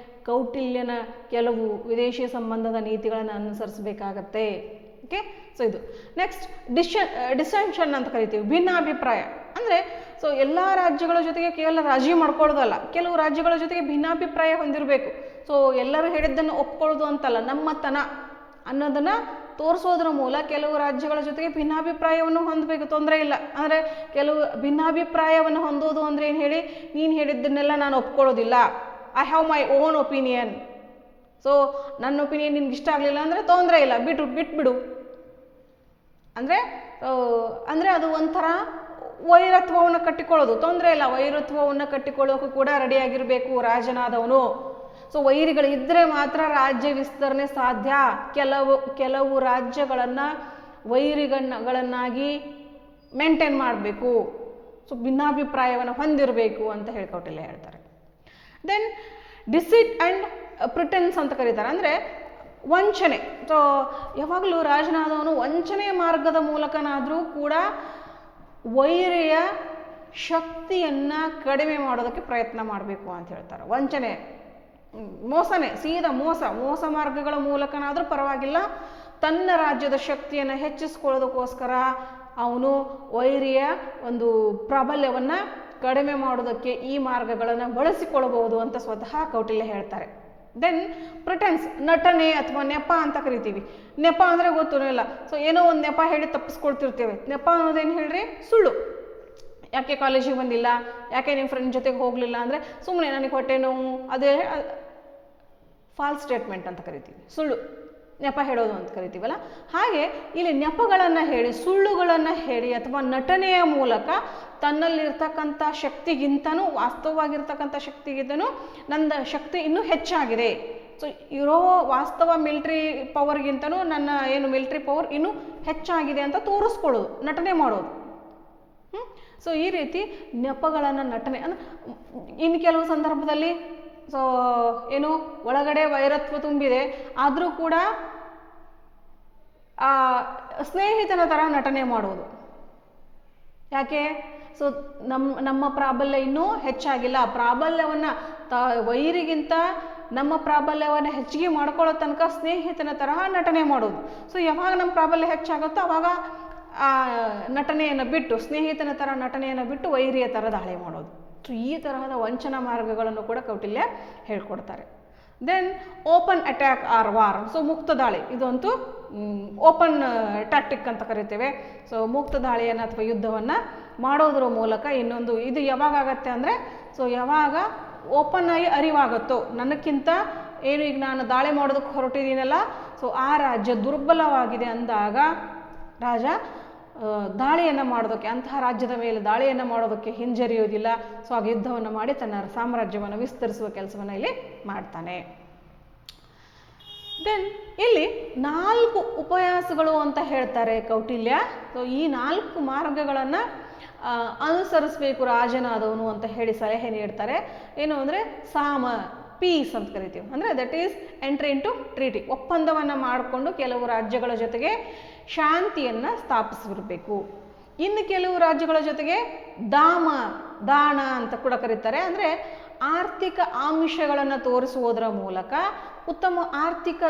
ಕೌಟಿಲ್ಯನ ಕೆಲವು ವಿದೇಶಿ ಸಂಬಂಧದ ನೀತಿಗಳನ್ನು ಅನುಸರಿಸಬೇಕಾಗತ್ತೆ. ಓಕೆ, ಸೊ ಇದು ನೆಕ್ಸ್ಟ್ ಡಿಸೆನ್ಷನ್ ಅಂತ ಕರಿತೀವಿ, ಭಿನ್ನಾಭಿಪ್ರಾಯ. ಅಂದರೆ ಸೊ ಎಲ್ಲ ರಾಜ್ಯಗಳ ಜೊತೆಗೆ ಕೇವಲ ರಾಜಿ ಮಾಡ್ಕೊಳ್ಳೋದಲ್ಲ, ಕೆಲವು ರಾಜ್ಯಗಳ ಜೊತೆಗೆ ಭಿನ್ನಾಭಿಪ್ರಾಯ ಹೊಂದಿರಬೇಕು. ಸೊ ಎಲ್ಲರೂ ಹೇಳಿದ್ದನ್ನು ಒಪ್ಕೊಳ್ಳೋದು ಅಂತಲ್ಲ, ನಮ್ಮತನ ಅನ್ನೋದನ್ನು ತೋರಿಸೋದ್ರ ಮೂಲ ಕೆಲವು ರಾಜ್ಯಗಳ ಜೊತೆಗೆ ಭಿನ್ನಾಭಿಪ್ರಾಯವನ್ನು ಹೊಂದಬೇಕು, ತೊಂದರೆ ಇಲ್ಲ. ಅಂದರೆ ಕೆಲವು ಭಿನ್ನಾಭಿಪ್ರಾಯವನ್ನು ಹೊಂದೋದು ಅಂದರೆ ಏನು ಹೇಳಿ, ನೀನು ಹೇಳಿದ್ದನ್ನೆಲ್ಲ ನಾನು ಒಪ್ಕೊಳ್ಳೋದಿಲ್ಲ, I have my own opinion. So ನನ್ನ ಒಪಿನಿಯನ್ ನಿನ್ಗೆ ಇಷ್ಟ ಆಗಲಿಲ್ಲ ಅಂದರೆ ತೊಂದರೆ ಇಲ್ಲ, ಬಿಟ್ಬಿಡು. ಅಂದರೆ ಅದು ಒಂಥರ ವೈರತ್ವವನ್ನು ಕಟ್ಟಿಕೊಳ್ಳೋದು, ತೊಂದರೆ ಇಲ್ಲ, ವೈರತ್ವವನ್ನು ಕಟ್ಟಿಕೊಳ್ಳೋಕ್ಕೂ ಕೂಡ ರೆಡಿಯಾಗಿರಬೇಕು ರಾಜನಾದವನು. ಸೊ ವೈರಿಗಳಿದ್ದರೆ ಮಾತ್ರ ರಾಜ್ಯ ವಿಸ್ತರಣೆ ಸಾಧ್ಯ. ಕೆಲವು ರಾಜ್ಯಗಳನ್ನು ವೈರಿಗಳನ್ನಾಗಿ ಮೇಂಟೈನ್ ಮಾಡಬೇಕು. ಸೊ ಭಿನ್ನಾಭಿಪ್ರಾಯವನ್ನು ಹೊಂದಿರಬೇಕು ಅಂತ ಕೌಟಿಲ್ಯ ಹೇಳ್ತಾರೆ. ದೆನ್ ಡಿಸಿಟ್ ಆ್ಯಂಡ್ ಪ್ರಿಟೆನ್ಸ್ ಅಂತ ಕರೀತಾರೆ, ಅಂದರೆ ವಂಚನೆ. ಸೊ ಯಾವಾಗಲೂ ರಾಜನಾದವನು ವಂಚನೆಯ ಮಾರ್ಗದ ಮೂಲಕನಾದರೂ ಕೂಡ ವೈರಿಯ ಶಕ್ತಿಯನ್ನು ಕಡಿಮೆ ಮಾಡೋದಕ್ಕೆ ಪ್ರಯತ್ನ ಮಾಡಬೇಕು ಅಂತ ಹೇಳ್ತಾರೆ. ವಂಚನೆ, ಮೋಸನೇ, ಸೀದಾ ಮೋಸ ಮಾರ್ಗಗಳ ಮೂಲಕನಾದರೂ ಪರವಾಗಿಲ್ಲ, ತನ್ನ ರಾಜ್ಯದ ಶಕ್ತಿಯನ್ನು ಹೆಚ್ಚಿಸ್ಕೊಳ್ಳೋದಕ್ಕೋಸ್ಕರ ಅವನು ವೈರಿಯ ಒಂದು ಪ್ರಾಬಲ್ಯವನ್ನು ಕಡಿಮೆ ಮಾಡೋದಕ್ಕೆ ಈ ಮಾರ್ಗಗಳನ್ನು ಬಳಸಿಕೊಳ್ಳಬಹುದು ಅಂತ ಸ್ವತಃ ಕೌಟಿಲ್ಯ ಹೇಳ್ತಾರೆ. ದೆನ್ ಪ್ರಿಟೆನ್ಸ್, ನಟನೆ ಅಥವಾ ನೆಪ ಅಂತ ಕರಿತೀವಿ. ನೆಪ ಅಂದರೆ ಗೊತ್ತೂ ಇಲ್ಲ. ಸೊ ಏನೋ ಒಂದು ನೆಪ ಹೇಳಿ ತಪ್ಪಿಸ್ಕೊಳ್ತಿರ್ತೇವೆ. ನೆಪ ಅನ್ನೋದೇನು ಹೇಳ್ರಿ, ಸುಳ್ಳು. ಯಾಕೆ ಕಾಲೇಜಿಗೆ ಬಂದಿಲ್ಲ, ಯಾಕೆ ನಿಮ್ಮ ಫ್ರೆಂಡ್ ಜೊತೆಗೆ ಹೋಗಲಿಲ್ಲ ಅಂದರೆ ಸುಮ್ಮನೆ ನನಗೆ ಹೊಟ್ಟೆ ನೋವು, ಅದೇ ಫಾಲ್ಸ್ ಸ್ಟೇಟ್ಮೆಂಟ್ ಅಂತ ಕರಿತೀವಿ, ಸುಳ್ಳು, ನೆಪ ಹೇಳೋದು ಅಂತ ಕರಿತೀವಲ್ಲ. ಹಾಗೆ ಇಲ್ಲಿ ನೆಪಗಳನ್ನು ಹೇಳಿ, ಸುಳ್ಳುಗಳನ್ನು ಹೇಳಿ ಅಥವಾ ನಟನೆಯ ಮೂಲಕ ತನ್ನಲ್ಲಿರ್ತಕ್ಕಂಥ ಶಕ್ತಿಗಿಂತನೂ, ವಾಸ್ತವವಾಗಿರ್ತಕ್ಕಂಥ ಶಕ್ತಿಗಿಂತನೂ ನನ್ನ ಶಕ್ತಿ ಇನ್ನೂ ಹೆಚ್ಚಾಗಿದೆ, ಸೊ ಇರೋ ವಾಸ್ತವ ಮಿಲಿಟ್ರಿ ಪವರ್ಗಿಂತನೂ ನನ್ನ ಏನು ಮಿಲಿಟ್ರಿ ಪವರ್ ಇನ್ನೂ ಹೆಚ್ಚಾಗಿದೆ ಅಂತ ತೋರಿಸ್ಕೊಳ್ಳೋದು, ನಟನೆ ಮಾಡೋದು. ಸೊ ಈ ರೀತಿ ನೆಪಗಳನ್ನು ನಟನೆ ಅಂದರೆ ಇನ್ನು ಕೆಲವು ಸಂದರ್ಭದಲ್ಲಿ ಸೊ ಏನು ಒಳಗಡೆ ವೈರತ್ವ ತುಂಬಿದೆ ಆದರೂ ಕೂಡ ಸ್ನೇಹಿತನ ಥರ ನಟನೆ ಮಾಡೋದು. ಯಾಕೆ? ಸೊ ನಮ್ಮ ಪ್ರಾಬಲ್ಯ ಇನ್ನೂ ಹೆಚ್ಚಾಗಿಲ್ಲ, ಪ್ರಾಬಲ್ಯವನ್ನು ವೈರಿಗಿಂತ ನಮ್ಮ ಪ್ರಾಬಲ್ಯವನ್ನು ಹೆಚ್ಚಿಗೆ ಮಾಡ್ಕೊಳ್ಳೋ ತನಕ ಸ್ನೇಹಿತನ ತರಹ ನಟನೆ ಮಾಡೋದು. ಸೊ ಯಾವಾಗ ನಮ್ಮ ಪ್ರಾಬಲ್ಯ ಹೆಚ್ಚಾಗುತ್ತೋ ಆವಾಗ ನಟನೆಯನ್ನು ಬಿಟ್ಟು, ಸ್ನೇಹಿತನ ಥರ ನಟನೆಯನ್ನು ಬಿಟ್ಟು ವೈರಿಯ ಥರ ದಾಳಿ ಮಾಡೋದು. ಸೊ ಈ ತರಹದ ವಂಚನಾ ಮಾರ್ಗಗಳನ್ನು ಕೂಡ ಕೌಟಿಲ್ಯ ಹೇಳ್ಕೊಡ್ತಾರೆ. Then open attack or war, so ಮುಕ್ತ ದಾಳಿ, ಇದಂತೂ ಓಪನ್ ಟ್ಯಾಕ್ಟಿಕ್ ಅಂತ ಕರಿತೇವೆ. ಸೊ ಮುಕ್ತ ದಾಳಿಯನ್ನು ಅಥವಾ ಯುದ್ಧವನ್ನು ಮಾಡೋದ್ರ ಮೂಲಕ ಇನ್ನೊಂದು ಇದು ಯಾವಾಗ ಆಗತ್ತೆ ಅಂದರೆ, ಸೊ ಯಾವಾಗ ಓಪನ್ ಆಗಿ ಅರಿವಾಗುತ್ತೋ ನನಕ್ಕಿಂತ ಏನು ಈಗ ನಾನು ದಾಳಿ ಮಾಡೋದಕ್ಕೆ ಹೊರಟಿದ್ದೀನಲ್ಲ, ಸೊ ಆ ರಾಜ್ಯ ದುರ್ಬಲವಾಗಿದೆ ಅಂದಾಗ ರಾಜ ದಾಳಿಯನ್ನು ಮಾಡೋದಕ್ಕೆ, ಅಂತಹ ರಾಜ್ಯದ ಮೇಲೆ ದಾಳಿಯನ್ನು ಮಾಡೋದಕ್ಕೆ ಹಿಂಜರಿಯೋದಿಲ್ಲ. ಸೊ ಆಗ ಯುದ್ಧವನ್ನು ಮಾಡಿ ತನ್ನ ಸಾಮ್ರಾಜ್ಯವನ್ನು ವಿಸ್ತರಿಸುವ ಕೆಲಸವನ್ನು ಇಲ್ಲಿ ಮಾಡ್ತಾನೆ. ದೆನ್ ಇಲ್ಲಿ 4 ಉಪಯಾಸಗಳು ಅಂತ ಹೇಳ್ತಾರೆ ಕೌಟಿಲ್ಯ. ಸೊ ಈ 4 ಮಾರ್ಗಗಳನ್ನು ಅನುಸರಿಸಬೇಕು ರಾಜನಾದವನು ಅಂತ ಹೇಳಿ ಸಲಹೆ ನೀಡ್ತಾರೆ. ಏನು ಅಂದರೆ ಸಾಮ, ಪೀಸ್ ಅಂತ ಕರಿತೀವಿ. ಅಂದರೆ that is entry into treaty, ಒಪ್ಪಂದವನ್ನು ಮಾಡಿಕೊಂಡು ಕೆಲವು ರಾಜ್ಯಗಳ ಜೊತೆಗೆ ಶಾಂತಿಯನ್ನು ಸ್ಥಾಪಿಸಿರಬೇಕು. ಇನ್ನು ಕೆಲವು ರಾಜ್ಯಗಳ ಜೊತೆಗೆ ದಾನ ಅಂತ ಕೂಡ ಕರೀತಾರೆ. ಅಂದರೆ ಆರ್ಥಿಕ ಆಮಿಷಗಳನ್ನು ತೋರಿಸುವುದರ ಮೂಲಕ ಉತ್ತಮ ಆರ್ಥಿಕ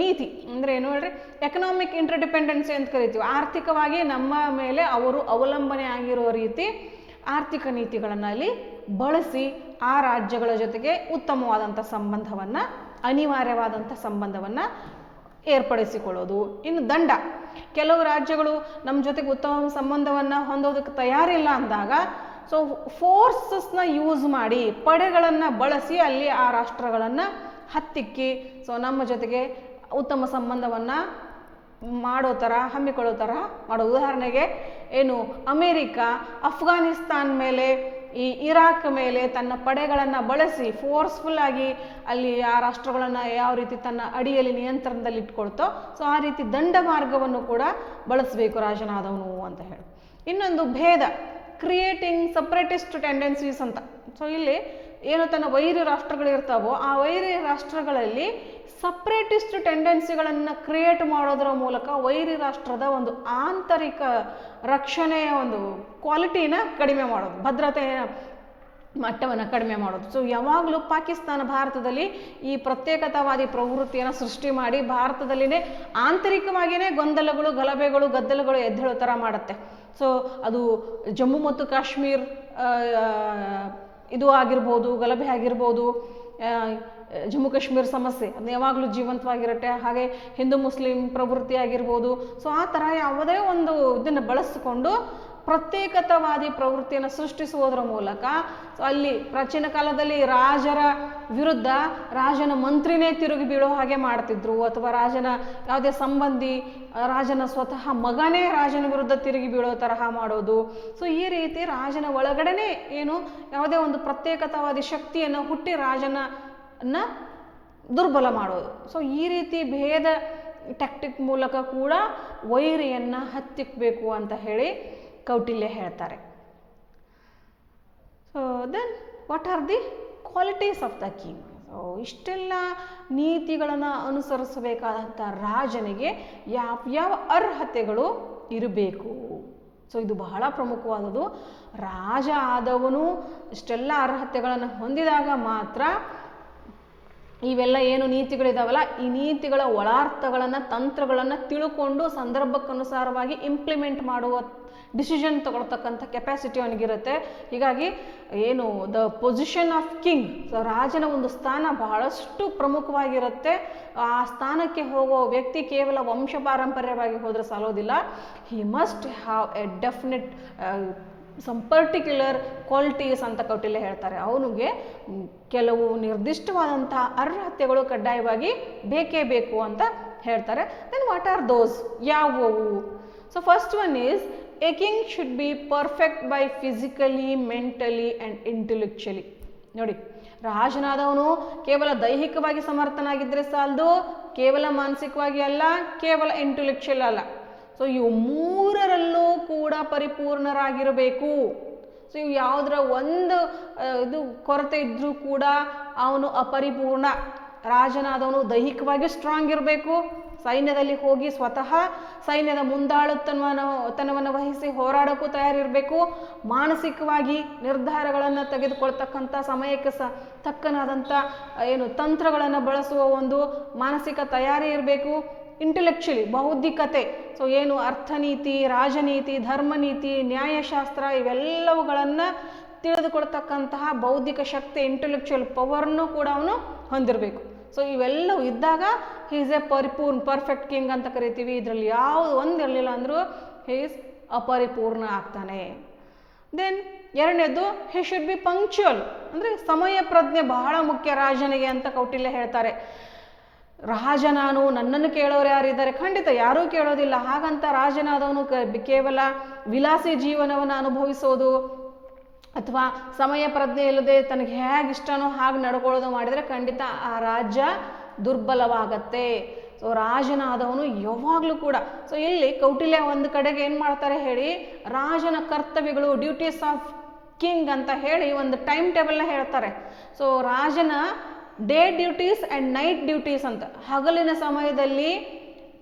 ನೀತಿ, ಅಂದರೆ ಏನು ಹೇಳ್ರಿ, ಎಕನಾಮಿಕ್ ಇಂಟರ್ಡಿಪೆಂಡೆನ್ಸಿ ಅಂತ ಕರಿತೀವಿ. ಆರ್ಥಿಕವಾಗಿ ನಮ್ಮ ಮೇಲೆ ಅವರು ಅವಲಂಬನೆ ಆಗಿರೋ ರೀತಿ ಆರ್ಥಿಕ ನೀತಿಗಳನ್ನು ಅಲ್ಲಿ ಬಳಸಿ ಆ ರಾಜ್ಯಗಳ ಜೊತೆಗೆ ಉತ್ತಮವಾದಂಥ ಸಂಬಂಧವನ್ನು, ಅನಿವಾರ್ಯವಾದಂಥ ಸಂಬಂಧವನ್ನು ಏರ್ಪಡಿಸಿಕೊಳ್ಳೋದು. ಇನ್ನು ದಂಡ, ಕೆಲವು ರಾಜ್ಯಗಳು ನಮ್ಮ ಜೊತೆಗೆ ಉತ್ತಮ ಸಂಬಂಧವನ್ನು ಹೊಂದೋದಕ್ಕೆ ತಯಾರಿಲ್ಲ ಅಂದಾಗ ಸೊ ಫೋರ್ಸಸ್ನ ಯೂಸ್ ಮಾಡಿ, ಪಡೆಗಳನ್ನು ಬಳಸಿ ಅಲ್ಲಿ ಆ ರಾಷ್ಟ್ರಗಳನ್ನು ಹತ್ತಿಕ್ಕಿ ಸೊ ನಮ್ಮ ಜೊತೆಗೆ ಉತ್ತಮ ಸಂಬಂಧವನ್ನು ಹಮ್ಮಿಕೊಳ್ಳೋ ಥರ ಮಾಡೋ. ಉದಾಹರಣೆಗೆ ಏನು, ಅಮೇರಿಕಾ ಅಫ್ಘಾನಿಸ್ತಾನ್ ಮೇಲೆ, ಈ ಇರಾಕ್ ಮೇಲೆ ತನ್ನ ಪಡೆಗಳನ್ನು ಬಳಸಿ ಫೋರ್ಸ್ಫುಲ್ ಆಗಿ ಅಲ್ಲಿ ಆ ರಾಷ್ಟ್ರಗಳನ್ನು ಯಾವ ರೀತಿ ತನ್ನ ಅಡಿಯಲ್ಲಿ ನಿಯಂತ್ರಣದಲ್ಲಿ ಇಟ್ಕೊಳ್ತೋ ಸೊ ಆ ರೀತಿ ದಂಡ ಮಾರ್ಗವನ್ನು ಕೂಡ ಬಳಸಬೇಕು ರಾಜನಾದವನು ಅಂತ ಹೇಳಿ. ಇನ್ನೊಂದು ಭೇದ, ಕ್ರಿಯೇಟಿಂಗ್ ಸಪ್ರೇಟಿಸ್ಟ್ ಟೆಂಡೆನ್ಸೀಸ್ ಅಂತ. ಸೊ ಇಲ್ಲಿ ಏನು ತನ್ನ ವೈರಿ ರಾಷ್ಟ್ರಗಳಿರ್ತಾವೋ ಆ ವೈರಿ ರಾಷ್ಟ್ರಗಳಲ್ಲಿ ಸಪ್ರೇಟಿಸ್ಟ್ ಟೆಂಡೆನ್ಸಿಗಳನ್ನು ಕ್ರಿಯೇಟ್ ಮಾಡೋದರ ಮೂಲಕ ವೈರಿ ರಾಷ್ಟ್ರದ ಒಂದು ಆಂತರಿಕ ರಕ್ಷಣೆಯ ಒಂದು ಕ್ವಾಲಿಟಿನ ಕಡಿಮೆ ಮಾಡೋದು, ಭದ್ರತೆಯ ಮಟ್ಟವನ್ನು ಕಡಿಮೆ ಮಾಡೋದು. ಸೊ ಯಾವಾಗಲೂ ಪಾಕಿಸ್ತಾನ ಭಾರತದಲ್ಲಿ ಈ ಪ್ರತ್ಯೇಕತಾವಾದಿ ಪ್ರವೃತ್ತಿಯನ್ನು ಸೃಷ್ಟಿ ಮಾಡಿ ಭಾರತದಲ್ಲಿನೇ ಆಂತರಿಕವಾಗಿಯೇ ಗೊಂದಲಗಳು, ಗಲಭೆಗಳು, ಗದ್ದಲಗಳು ಎದ್ದೇಳೋ ಥರ ಮಾಡುತ್ತೆ. ಸೊ ಅದು ಜಮ್ಮು ಮತ್ತು ಕಾಶ್ಮೀರ್ ಇದು ಆಗಿರ್ಬೋದು, ಗಲಭೆ ಆಗಿರ್ಬೋದು, ಜಮ್ಮು ಕಾಶ್ಮೀರ ಸಮಸ್ಯೆ ಅದು ಯಾವಾಗಲೂ ಜೀವಂತವಾಗಿರುತ್ತೆ. ಹಾಗೆ ಹಿಂದೂ ಮುಸ್ಲಿಂ ಪ್ರವೃತ್ತಿ ಆಗಿರ್ಬೋದು. ಸೊ ಆ ಥರ ಯಾವುದೇ ಒಂದು ಇದನ್ನು ಬಳಸಿಕೊಂಡು ಪ್ರತ್ಯೇಕತಾವಾದಿ ಪ್ರವೃತ್ತಿಯನ್ನು ಸೃಷ್ಟಿಸುವುದರ ಮೂಲಕ ಸೊ ಅಲ್ಲಿ ಪ್ರಾಚೀನ ಕಾಲದಲ್ಲಿ ರಾಜರ ವಿರುದ್ಧ ರಾಜನ ಮಂತ್ರಿನೇ ತಿರುಗಿ ಬೀಳೋ ಹಾಗೆ ಮಾಡ್ತಿದ್ರು, ಅಥವಾ ರಾಜನ ಯಾವುದೇ ಸಂಬಂಧಿ, ರಾಜನ ಸ್ವತಃ ಮಗನೇ ರಾಜನ ವಿರುದ್ಧ ತಿರುಗಿ ಬೀಳೋ ತರಹ ಮಾಡೋದು. ಸೊ ಈ ರೀತಿ ರಾಜನ ಒಳಗಡೆನೇ ಏನು ಯಾವುದೇ ಒಂದು ಪ್ರತ್ಯೇಕತಾವಾದಿ ಶಕ್ತಿಯನ್ನು ಹುಟ್ಟಿ ರಾಜನನ್ನು ದುರ್ಬಲ ಮಾಡೋದು. ಸೊ ಈ ರೀತಿ ಭೇದ ಟ್ಯಾಕ್ಟಿಕ್ ಮೂಲಕ ಕೂಡ ವೈರಿಯನ್ನು ಹತ್ತಿಕ್ಕಬೇಕು ಅಂತ ಹೇಳಿ ಕೌಟಿಲ್ಯ ಹೇಳ್ತಾರೆ. So then what are the qualities of the king? So ಇಷ್ಟೆಲ್ಲ ನೀತಿಗಳನ್ನು ಅನುಸರಿಸಬೇಕಾದಂಥ ರಾಜನಿಗೆ ಯಾವ ಅರ್ಹತೆಗಳು ಇರಬೇಕು? ಸೊ ಇದು ಬಹಳ ಪ್ರಮುಖವಾದದ್ದು. ರಾಜ ಆದವನು ಇಷ್ಟೆಲ್ಲ ಅರ್ಹತೆಗಳನ್ನು ಹೊಂದಿದಾಗ ಮಾತ್ರ ಇವೆಲ್ಲ ಏನು ನೀತಿಗಳಿದಾವಲ್ಲ ಈ ನೀತಿಗಳ ಒಳಾರ್ಥಗಳನ್ನು, ತಂತ್ರಗಳನ್ನು ತಿಳ್ಕೊಂಡು ಸಂದರ್ಭಕ್ಕನುಸಾರವಾಗಿ ಇಂಪ್ಲಿಮೆಂಟ್ ಮಾಡುವ ಡಿಸಿಷನ್ ತಗೊಳ್ತಕ್ಕಂಥ ಕೆಪಾಸಿಟಿ ಅವನಿಗಿರುತ್ತೆ. ಹೀಗಾಗಿ ಏನು ದ ಪೊಸಿಷನ್ ಆಫ್ ಕಿಂಗ್, ರಾಜನ ಒಂದು ಸ್ಥಾನ ಬಹಳಷ್ಟು ಪ್ರಮುಖವಾಗಿರುತ್ತೆ. ಆ ಸ್ಥಾನಕ್ಕೆ ಹೋಗೋ ವ್ಯಕ್ತಿ ಕೇವಲ ವಂಶ ಪಾರಂಪರ್ಯವಾಗಿ ಹೋದರೆ ಸಾಲೋದಿಲ್ಲ. He must have a definite some particular qualities ಅಂತ ಕೌಟಿಲ್ಯ ಹೇಳ್ತಾರೆ. ಅವನಿಗೆ ಕೆಲವು ನಿರ್ದಿಷ್ಟವಾದಂತಹ ಅರ್ಹತೆಗಳು ಕಡ್ಡಾಯವಾಗಿ ಬೇಕೇ ಬೇಕು ಅಂತ ಹೇಳ್ತಾರೆ. Then what are those? ಯಾವುವು? So first one is a king should be perfect by physically, mentally and intellectually. ನೋಡಿ, ರಾಜನಾದವನು ಕೇವಲ ದೈಹಿಕವಾಗಿ ಸಮರ್ಥನಾಗಿದ್ದರೆ ಸಾಲದು, ಕೇವಲ ಮಾನಸಿಕವಾಗಿ ಅಲ್ಲ, ಕೇವಲ ಇಂಟೆಲೆಕ್ಚುಯಲ್ ಅಲ್ಲ. ಸೊ ಇವು ಮೂರರಲ್ಲೂ ಕೂಡ ಪರಿಪೂರ್ಣರಾಗಿರಬೇಕು. ಸೊ ಇವು ಯಾವುದರ ಒಂದು ಇದು ಕೊರತೆ ಇದ್ದರೂ ಕೂಡ ಅವನು ಅಪರಿಪೂರ್ಣ. ರಾಜನಾದವನು ದೈಹಿಕವಾಗಿ ಸ್ಟ್ರಾಂಗ್ ಇರಬೇಕು, ಸೈನ್ಯದಲ್ಲಿ ಹೋಗಿ ಸ್ವತಃ ಸೈನ್ಯದ ಮುಂದಾಳುತನವನ್ನು ವಹಿಸಿ ಹೋರಾಡೋಕ್ಕೂ ತಯಾರಿರಬೇಕು. ಮಾನಸಿಕವಾಗಿ ನಿರ್ಧಾರಗಳನ್ನು ತೆಗೆದುಕೊಳ್ತಕ್ಕಂಥ ಸಮಯಕ್ಕೆ ತಕ್ಕನಾದಂಥ ಏನು ತಂತ್ರಗಳನ್ನು ಬಳಸುವ ಒಂದು ಮಾನಸಿಕ ತಯಾರಿ ಇರಬೇಕು. ಇಂಟೆಲೆಕ್ಚುಲಿ ಬೌದ್ಧಿಕತೆ, ಸೊ ಏನು ಅರ್ಥನೀತಿ, ರಾಜನೀತಿ, ಧರ್ಮನೀತಿ, ನ್ಯಾಯಶಾಸ್ತ್ರ ಇವೆಲ್ಲವುಗಳನ್ನು ತಿಳಿದುಕೊಳ್ತಕ್ಕಂತಹ ಬೌದ್ಧಿಕ ಶಕ್ತಿ, ಇಂಟೆಲೆಕ್ಚುಯಲ್ ಪವರ್ನು ಕೂಡ ಅವನು ಹೊಂದಿರಬೇಕು. ಸೊ ಇವೆಲ್ಲವೂ ಇದ್ದಾಗ he is A perfect king ಅಂತ ಕರಿತೀವಿ. ಇದರಲ್ಲಿ ಯಾವುದು ಒಂದು ಇರಲಿಲ್ಲ ಅಂದರೂ ಹಿ ಈಸ್ ಅಪರಿಪೂರ್ಣ ಆಗ್ತಾನೆ. ದೆನ್ ಎರಡನೇದು, ಹಿ ಶುಡ್ ಬಿ ಪಂಕ್ಚುಯಲ್, ಅಂದರೆ ಸಮಯ ಪ್ರಜ್ಞೆ ಬಹಳ ಮುಖ್ಯ ರಾಜನಿಗೆ ಅಂತ ಕೌಟಿಲ್ಯ ಹೇಳ್ತಾರೆ. ರಾಜ ನಾನು, ನನ್ನನ್ನು ಕೇಳೋರು ಯಾರಿದ್ದಾರೆ? ಖಂಡಿತ ಯಾರೂ ಕೇಳೋದಿಲ್ಲ. ಹಾಗಂತ ರಾಜನಾದವನು ಕೇವಲ ವಿಲಾಸಿ ಜೀವನವನ್ನು ಅನುಭವಿಸೋದು ಅಥವಾ ಸಮಯ ಪ್ರಜ್ಞೆ ಇಲ್ಲದೆ ತನಗೆ ಹೇಗೆ ಇಷ್ಟನೋ ಹಾಗೆ ನಡ್ಕೊಳ್ಳೋದು ಮಾಡಿದರೆ ಖಂಡಿತ ಆ ರಾಜ್ಯ ದುರ್ಬಲವಾಗತ್ತೆ. ಸೊ ರಾಜನಾದವನು ಯಾವಾಗಲೂ ಕೂಡ, ಸೊ ಇಲ್ಲಿ ಕೌಟಿಲ್ಯ ಒಂದು ಕಡೆಗೆ ಏನು ಮಾಡ್ತಾರೆ ಹೇಳಿ, ರಾಜನ ಕರ್ತವ್ಯಗಳು, ಡ್ಯೂಟೀಸ್ ಆಫ್ ಕಿಂಗ್ ಅಂತ ಹೇಳಿ ಒಂದು ಟೈಮ್ ಟೇಬಲ್ನ ಹೇಳ್ತಾರೆ. ಸೊ ರಾಜನ day duties and night duties ಅಂತ, ಹಗಲಿನ ಸಮಯದಲ್ಲಿ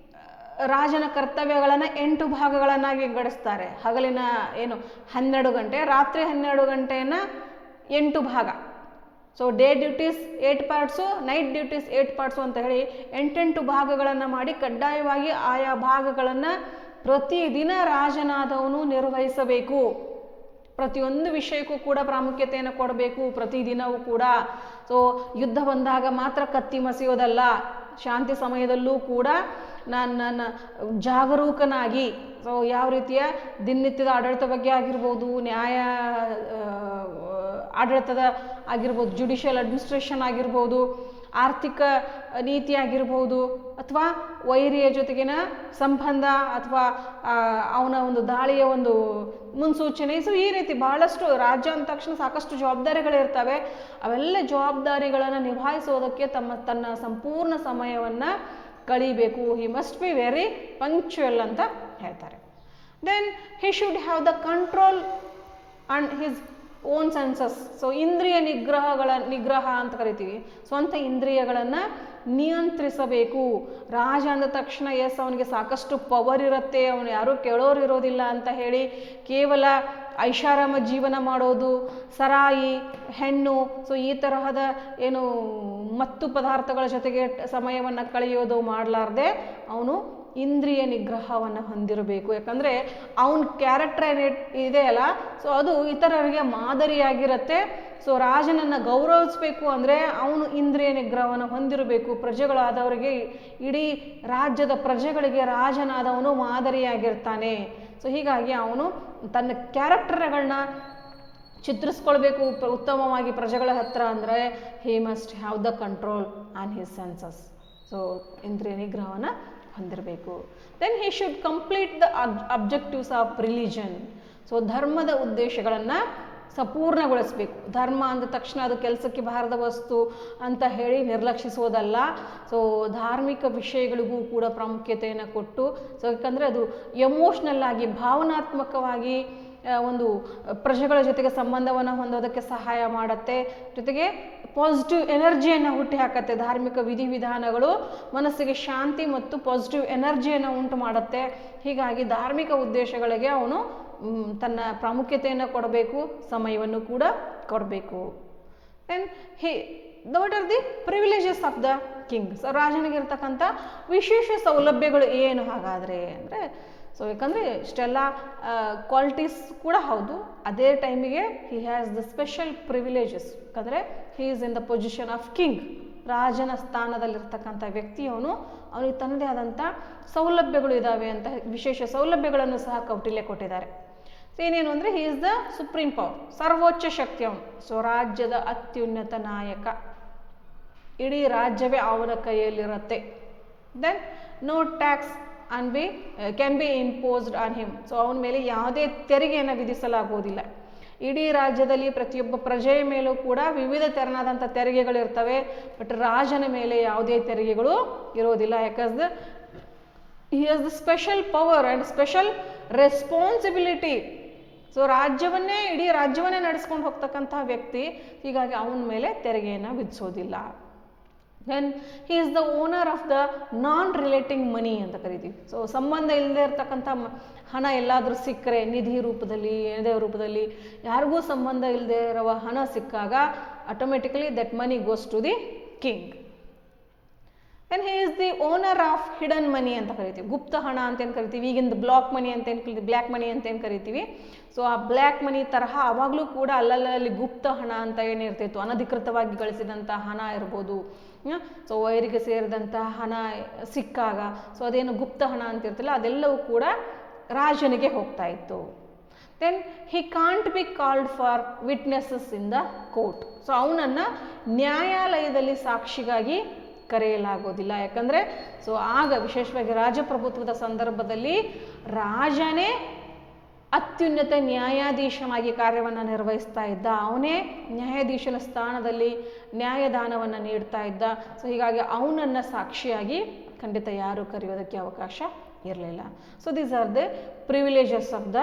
ರಾಜನ ಕರ್ತವ್ಯಗಳನ್ನು 8 ಭಾಗಗಳನ್ನಾಗಿ ವಿಂಗಡಿಸ್ತಾರೆ. ಹಗಲಿನ 12 ಗಂಟೆ, ರಾತ್ರಿ 12 ಗಂಟೆಯನ್ನು 8 ಭಾಗ. So day duties 8 parts, night duties 8 parts ಅಂತ ಹೇಳಿ 8 ಭಾಗಗಳನ್ನು ಮಾಡಿ ಕಡ್ಡಾಯವಾಗಿ ಆಯಾ ಭಾಗಗಳನ್ನು ಪ್ರತಿದಿನ ರಾಜನಾದವನು ನಿರ್ವಹಿಸಬೇಕು. ಪ್ರತಿಯೊಂದು ವಿಷಯಕ್ಕೂ ಕೂಡ ಪ್ರಾಮುಖ್ಯತೆಯನ್ನು ಕೊಡಬೇಕು ಪ್ರತಿದಿನವೂ ಕೂಡ. ಸೊ ಯುದ್ಧ ಬಂದಾಗ ಮಾತ್ರ ಕತ್ತಿ ಮಸೆಯೋದಲ್ಲ, ಶಾಂತಿ ಸಮಯದಲ್ಲೂ ಕೂಡ ನನ್ನ ಜಾಗರೂಕನಾಗಿ, ಸೊ ಯಾವ ರೀತಿಯ ದಿನನಿತ್ಯದ ಆಡಳಿತ ಬಗ್ಗೆ ಆಗಿರ್ಬೋದು, ನ್ಯಾಯ ಆಡಳಿತದ ಆಗಿರ್ಬೋದು, ಜುಡಿಷಿಯಲ್ ಅಡ್ಮಿನಿಸ್ಟ್ರೇಷನ್ ಆಗಿರ್ಬೋದು, ಆರ್ಥಿಕ ನೀತಿ ಆಗಿರ್ಬೋದು, ಅಥವಾ ವೈರಿಯ ಜೊತೆಗಿನ ಸಂಬಂಧ, ಅಥವಾ ಅವನ ಒಂದು ದಾಳಿಯ ಒಂದು ಮುನ್ಸೂಚನೆ. ಸೊ ಈ ರೀತಿ ಬಹಳಷ್ಟು, ರಾಜ್ಯ ಅಂದ ತಕ್ಷಣ ಸಾಕಷ್ಟು ಜವಾಬ್ದಾರಿಗಳಿರ್ತವೆ. ಅವೆಲ್ಲ ಜವಾಬ್ದಾರಿಗಳನ್ನು ನಿಭಾಯಿಸೋದಕ್ಕೆ ತನ್ನ ಸಂಪೂರ್ಣ ಸಮಯವನ್ನು ಕಳೀಬೇಕು. He must be very punctual ಅಂತ ಹೇಳ್ತಾರೆ. Then he should have the control on his own senses. So ಇಂದ್ರಿಯ ನಿಗ್ರಹ ಅಂತ ಕರಿತೀವಿ. ಸ್ವಂತ ಇಂದ್ರಿಯಗಳನ್ನು ನಿಯಂತ್ರಿಸಬೇಕು. ರಾಜ ಅಂದ ತಕ್ಷಣ ಅವನಿಗೆ ಸಾಕಷ್ಟು ಪವರ್ ಇರುತ್ತೆ, ಅವನು ಯಾರೂ ಕೇಳೋರು ಇರೋದಿಲ್ಲ ಅಂತ ಹೇಳಿ ಕೇವಲ ಐಷಾರಾಮ ಜೀವನ ಮಾಡೋದು, ಸರಾಯಿ, ಹೆಣ್ಣು, ಸೊ ಈ ತರಹದ ಮತ್ತು ಪದಾರ್ಥಗಳ ಜೊತೆಗೆ ಸಮಯವನ್ನು ಕಳೆಯೋದು ಮಾಡಲಾರ್ದೆ ಅವನು ಇಂದ್ರಿಯ ನಿಗ್ರಹವನ್ನು ಹೊಂದಿರಬೇಕು. ಯಾಕಂದರೆ ಅವನ ಕ್ಯಾರೆಕ್ಟರ್ ಇದೆಯಲ್ಲ, ಸೊ ಅದು ಇತರರಿಗೆ ಮಾದರಿಯಾಗಿರುತ್ತೆ. ಸೊ ರಾಜನನ್ನು ಗೌರವಿಸಬೇಕು ಅಂದರೆ ಅವನು ಇಂದ್ರಿಯ ನಿಗ್ರಹವನ್ನು ಹೊಂದಿರಬೇಕು. ಪ್ರಜೆಗಳಾದವರಿಗೆ, ಇಡೀ ರಾಜ್ಯದ ಪ್ರಜೆಗಳಿಗೆ ರಾಜನಾದವನು ಮಾದರಿಯಾಗಿರ್ತಾನೆ. ಸೊ ಹೀಗಾಗಿ ಅವನು ತನ್ನ ಕ್ಯಾರೆಕ್ಟರ್ಗಳನ್ನ ಚಿತ್ರಿಸ್ಕೊಳ್ಬೇಕು ಉತ್ತಮವಾಗಿ ಪ್ರಜೆಗಳ ಹತ್ರ. ಅಂದರೆ he must have the control on his senses. So ಇಂದ್ರಿಯ ನಿಗ್ರಹವನ್ನು ಹೊಂದಿರಬೇಕು. Then he should complete the objectives of religion. So ಧರ್ಮದ ಉದ್ದೇಶಗಳನ್ನು ಸಂಪೂರ್ಣಗೊಳಿಸಬೇಕು. ಧರ್ಮ ಅಂದ ತಕ್ಷಣ ಅದು ಕೆಲಸಕ್ಕೆ ಬಾರದ ವಸ್ತು ಅಂತ ಹೇಳಿ ನಿರ್ಲಕ್ಷಿಸೋದಲ್ಲ. ಸೊ ಧಾರ್ಮಿಕ ವಿಷಯಗಳಿಗೂ ಕೂಡ ಪ್ರಾಮುಖ್ಯತೆಯನ್ನು ಕೊಟ್ಟು, ಸೊ ಯಾಕಂದರೆ ಅದು ಎಮೋಷ್ನಲ್ ಆಗಿ, ಭಾವನಾತ್ಮಕವಾಗಿ ಒಂದು ಪ್ರಜೆಗಳ ಜೊತೆಗೆ ಸಂಬಂಧವನ್ನು ಹೊಂದೋದಕ್ಕೆ ಸಹಾಯ ಮಾಡುತ್ತೆ. ಜೊತೆಗೆ ಪಾಸಿಟಿವ್ ಎನರ್ಜಿಯನ್ನು ಹುಟ್ಟಿ ಹಾಕತ್ತೆ. ಧಾರ್ಮಿಕ ವಿಧಿವಿಧಾನಗಳು ಮನಸ್ಸಿಗೆ ಶಾಂತಿ ಮತ್ತು ಪಾಸಿಟಿವ್ ಎನರ್ಜಿಯನ್ನು ಉಂಟು ಮಾಡುತ್ತೆ. ಹೀಗಾಗಿ ಧಾರ್ಮಿಕ ಉದ್ದೇಶಗಳಿಗೆ ಅವನು ತನ್ನ ಪ್ರಾಮುಖ್ಯತೆಯನ್ನು ಕೊಡಬೇಕು, ಸಮಯವನ್ನು ಕೂಡ ಕೊಡಬೇಕು. Then what are the privileges of the king. So ರಾಜನಿಗಿರ್ತಕ್ಕಂಥ ವಿಶೇಷ ಸೌಲಭ್ಯಗಳು ಏನು ಹಾಗಾದರೆ ಅಂದರೆ, ಸೊ ಯಾಕಂದರೆ ಇಷ್ಟೆಲ್ಲ ಕ್ವಾಲಿಟೀಸ್ ಕೂಡ ಹೌದು, ಅದೇ ಟೈಮಿಗೆ he has the special privileges. ಯಾಕಂದರೆ he is in the position of king. ರಾಜನ ಸ್ಥಾನದಲ್ಲಿರ್ತಕ್ಕಂಥ ವ್ಯಕ್ತಿಯವನು, ಅವನಿಗೆ ತನ್ನದೇ ಆದಂಥ ಸೌಲಭ್ಯಗಳು ಇದ್ದಾವೆ ಅಂತ ವಿಶೇಷ ಸೌಲಭ್ಯಗಳನ್ನು ಸಹ ಕೌಟಿಲ್ಯ ಕೊಟ್ಟಿದ್ದಾರೆ. ಸೊ ಏನೇನು ಅಂದರೆ ಹಿ ಈಸ್ ದ ಸುಪ್ರೀಂ ಪವರ್, ಸರ್ವೋಚ್ಚ ಶಕ್ತಿ ಅವನು. ಸೊ ರಾಜ್ಯದ ಅತ್ಯುನ್ನತ ನಾಯಕ, ಇಡೀ ರಾಜ್ಯವೇ ಅವನ ಕೈಯಲ್ಲಿರುತ್ತೆ. Then no tax can be imposed on him. So ಅವನ ಮೇಲೆ ಯಾವುದೇ ತೆರಿಗೆಯನ್ನು ವಿಧಿಸಲಾಗುವುದಿಲ್ಲ. ಇಡೀ ರಾಜ್ಯದಲ್ಲಿ ಪ್ರತಿಯೊಬ್ಬ ಪ್ರಜೆಯ ಮೇಲೂ ಕೂಡ ವಿವಿಧ ತೆರನಾದಂಥ ತೆರಿಗೆಗಳಿರ್ತವೆ, ಬಟ್ ರಾಜನ ಮೇಲೆ ಯಾವುದೇ ತೆರಿಗೆಗಳು ಇರೋದಿಲ್ಲ. ಯಾಕಂದ್ರೆ he has the special power and special responsibility. So ಇಡೀ ರಾಜ್ಯವನ್ನೇ ನಡೆಸ್ಕೊಂಡು ಹೋಗ್ತಕ್ಕಂತಹ ವ್ಯಕ್ತಿ, ಹೀಗಾಗಿ ಅವನ ಮೇಲೆ ತೆರಿಗೆಯನ್ನು ವಿಧಿಸೋದಿಲ್ಲ. Then he is the owner of the non relating money ಅಂತ ಕರಿತೀವಿ. ಸೊ ಸಂಬಂಧ ಇಲ್ಲದೆ ಇರ್ತಕ್ಕಂಥ ಹಣ ಎಲ್ಲಾದರೂ ಸಿಕ್ಕರೆ, ನಿಧಿ ರೂಪದಲ್ಲಿ, ಯಾವುದೇ ರೂಪದಲ್ಲಿ, ಯಾರಿಗೂ ಸಂಬಂಧ ಇಲ್ಲದೆ ಇರುವ ಹಣ ಸಿಕ್ಕಾಗ automatically that money goes to the king. Then he is the owner of hidden money ಅಂತ ಕರಿತೀವಿ. ಗುಪ್ತ ಹಣ ಅಂತ ಏನು ಕರಿತೀವಿ, ಈಗಿಂದ ಬ್ಲಾಕ್ ಮನಿ ಅಂತ ಏನು ಕರಿತೀವಿ, ಬ್ಲ್ಯಾಕ್ ಮನಿ ಅಂತ ಏನು ಕರಿತೀವಿ. ಸೊ ಆ ಬ್ಲ್ಯಾಕ್ ಮನಿ ತರಹ ಆವಾಗಲೂ ಕೂಡ ಅಲ್ಲಲ್ಲಿ ಗುಪ್ತ ಹಣ ಅಂತ ಏನಿರ್ತಿತ್ತು, ಅನಧಿಕೃತವಾಗಿ ಗಳಿಸಿದಂಥ ಹಣ ಇರ್ಬೋದು. ಸೊ ವೈರಿಗೆ ಸೇರಿದಂಥ ಹಣ ಸಿಕ್ಕಾಗ, ಸೊ ಅದೇನು ಗುಪ್ತ ಹಣ ಅಂತ ಇರ್ತಿಲ್ಲ, ಅದೆಲ್ಲವೂ ಕೂಡ ರಾಜನಿಗೆ ಹೋಗ್ತಾ ಇತ್ತು. Then he can't be called for witnesses in the court. So ಅವನನ್ನು ನ್ಯಾಯಾಲಯದಲ್ಲಿ ಸಾಕ್ಷಿಗಾಗಿ ಕರೆಯಲಾಗೋದಿಲ್ಲ. ಯಾಕಂದರೆ ಸೊ ಆಗ ವಿಶೇಷವಾಗಿ ರಾಜಪ್ರಭುತ್ವದ ಸಂದರ್ಭದಲ್ಲಿ ರಾಜನೇ ಅತ್ಯುನ್ನತ ನ್ಯಾಯಾಧೀಶನಾಗಿ ಕಾರ್ಯವನ್ನು ನಿರ್ವಹಿಸ್ತಾ ಇದ್ದ, ಅವನೇ ನ್ಯಾಯಾಧೀಶನ ಸ್ಥಾನದಲ್ಲಿ ನ್ಯಾಯದಾನವನ್ನು ನೀಡ್ತಾ ಇದ್ದ. ಸೊ ಹೀಗಾಗಿ ಅವನನ್ನು ಸಾಕ್ಷಿಯಾಗಿ ಖಂಡಿತ ಯಾರು ಕರೆಯೋದಕ್ಕೆ ಅವಕಾಶ ಇರಲಿಲ್ಲ. So these are the privileges of the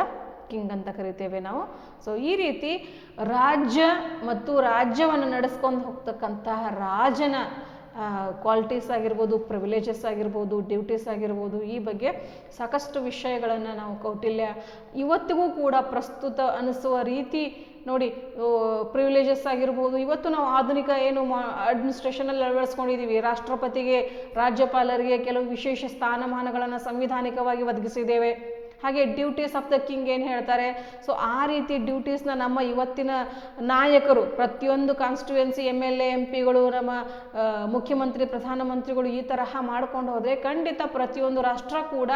king ಅಂತ ಕರಿತೇವೆ ನಾವು. ಸೊ ಈ ರೀತಿ ರಾಜ್ಯ ಮತ್ತು ರಾಜ್ಯವನ್ನು ನಡೆಸ್ಕೊಂಡು ಹೋಗ್ತಕ್ಕಂತಹ ರಾಜನ ಕ್ವಾಲಿಟೀಸ್ ಆಗಿರ್ಬೋದು, ಪ್ರಿವಿಲೇಜಸ್ ಆಗಿರ್ಬೋದು, ಡ್ಯೂಟೀಸ್ ಆಗಿರ್ಬೋದು, ಈ ಬಗ್ಗೆ ಸಾಕಷ್ಟು ವಿಷಯಗಳನ್ನು ನಾವು ಕೌಟಿಲ್ಯ ಇವತ್ತಿಗೂ ಕೂಡ ಪ್ರಸ್ತುತ ಅನಿಸುವ ರೀತಿ ನೋಡಿ. ಪ್ರಿವಿಲೇಜಸ್ ಆಗಿರ್ಬೋದು, ಇವತ್ತು ನಾವು ಆಧುನಿಕ ಏನು ಅಡ್ಮಿನಿಸ್ಟ್ರೇಷನಲ್ಲಿ ಅಳವಡಿಸ್ಕೊಂಡಿದ್ದೀವಿ, ರಾಷ್ಟ್ರಪತಿಗೆ, ರಾಜ್ಯಪಾಲರಿಗೆ ಕೆಲವು ವಿಶೇಷ ಸ್ಥಾನಮಾನಗಳನ್ನು ಸಂವಿಧಾನಿಕವಾಗಿ ಒದಗಿಸಿದ್ದೇವೆ. ಹಾಗೆ ಡ್ಯೂಟೀಸ್ ಆಫ್ ದ ಕಿಂಗ್ ಏನು ಹೇಳ್ತಾರೆ, ಸೊ ಆ ರೀತಿ ಡ್ಯೂಟೀಸ್ನ ನಮ್ಮ ಇವತ್ತಿನ ನಾಯಕರು ಪ್ರತಿಯೊಂದು ಕಾನ್ಸ್ಟಿಟ್ಯೂಯೆನ್ಸಿ MLA MP ಗಳು, ನಮ್ಮ ಮುಖ್ಯಮಂತ್ರಿ, ಪ್ರಧಾನಮಂತ್ರಿಗಳು ಈ ತರಹ ಮಾಡ್ಕೊಂಡು ಹೋದರೆ ಖಂಡಿತ ಪ್ರತಿಯೊಂದು ರಾಷ್ಟ್ರ ಕೂಡ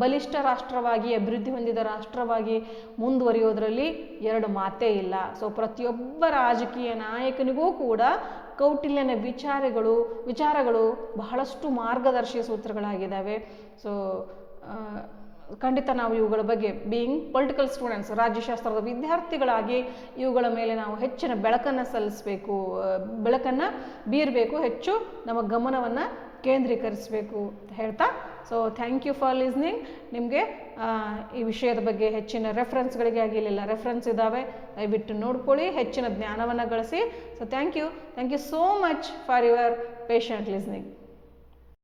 ಬಲಿಷ್ಠ ರಾಷ್ಟ್ರವಾಗಿ, ಅಭಿವೃದ್ಧಿ ಹೊಂದಿದ ರಾಷ್ಟ್ರವಾಗಿ ಮುಂದುವರಿಯೋದ್ರಲ್ಲಿ ಎರಡು ಮಾತೇ ಇಲ್ಲ. ಸೊ ಪ್ರತಿಯೊಬ್ಬ ರಾಜಕೀಯ ನಾಯಕನಿಗೂ ಕೂಡ ಕೌಟಿಲ್ಯನ ವಿಚಾರಗಳು ಬಹಳಷ್ಟು ಮಾರ್ಗದರ್ಶಿ ಸೂತ್ರಗಳಾಗಿದ್ದಾವೆ. ಸೊ ಖಂಡಿತ ನಾವು ಇವುಗಳ ಬಗ್ಗೆ ಬೀಯಿಂಗ್ ಪೊಲಿಟಿಕಲ್ ಸ್ಟೂಡೆಂಟ್ಸ್, ರಾಜ್ಯಶಾಸ್ತ್ರದ ವಿದ್ಯಾರ್ಥಿಗಳಾಗಿ ಇವುಗಳ ಮೇಲೆ ನಾವು ಹೆಚ್ಚಿನ ಬೆಳಕನ್ನು ಬೀರಬೇಕು, ಹೆಚ್ಚು ನಮ್ಮ ಗಮನವನ್ನು ಕೇಂದ್ರೀಕರಿಸಬೇಕು ಅಂತ ಹೇಳ್ತಾ, so thank you for listening. ನಿಮಗೆ ಈ ವಿಷಯದ ಬಗ್ಗೆ ಹೆಚ್ಚಿನ ರೆಫರೆನ್ಸ್ಗಳಿಗಾಗಿ ಇಲ್ಲೆಲ್ಲ ರೆಫರೆನ್ಸ್ ಇದ್ದಾವೆ, ದಯವಿಟ್ಟು ನೋಡ್ಕೊಳ್ಳಿ, ಹೆಚ್ಚಿನ ಜ್ಞಾನವನ್ನು ಗಳಿಸಿ. So thank you so much for your patient listening.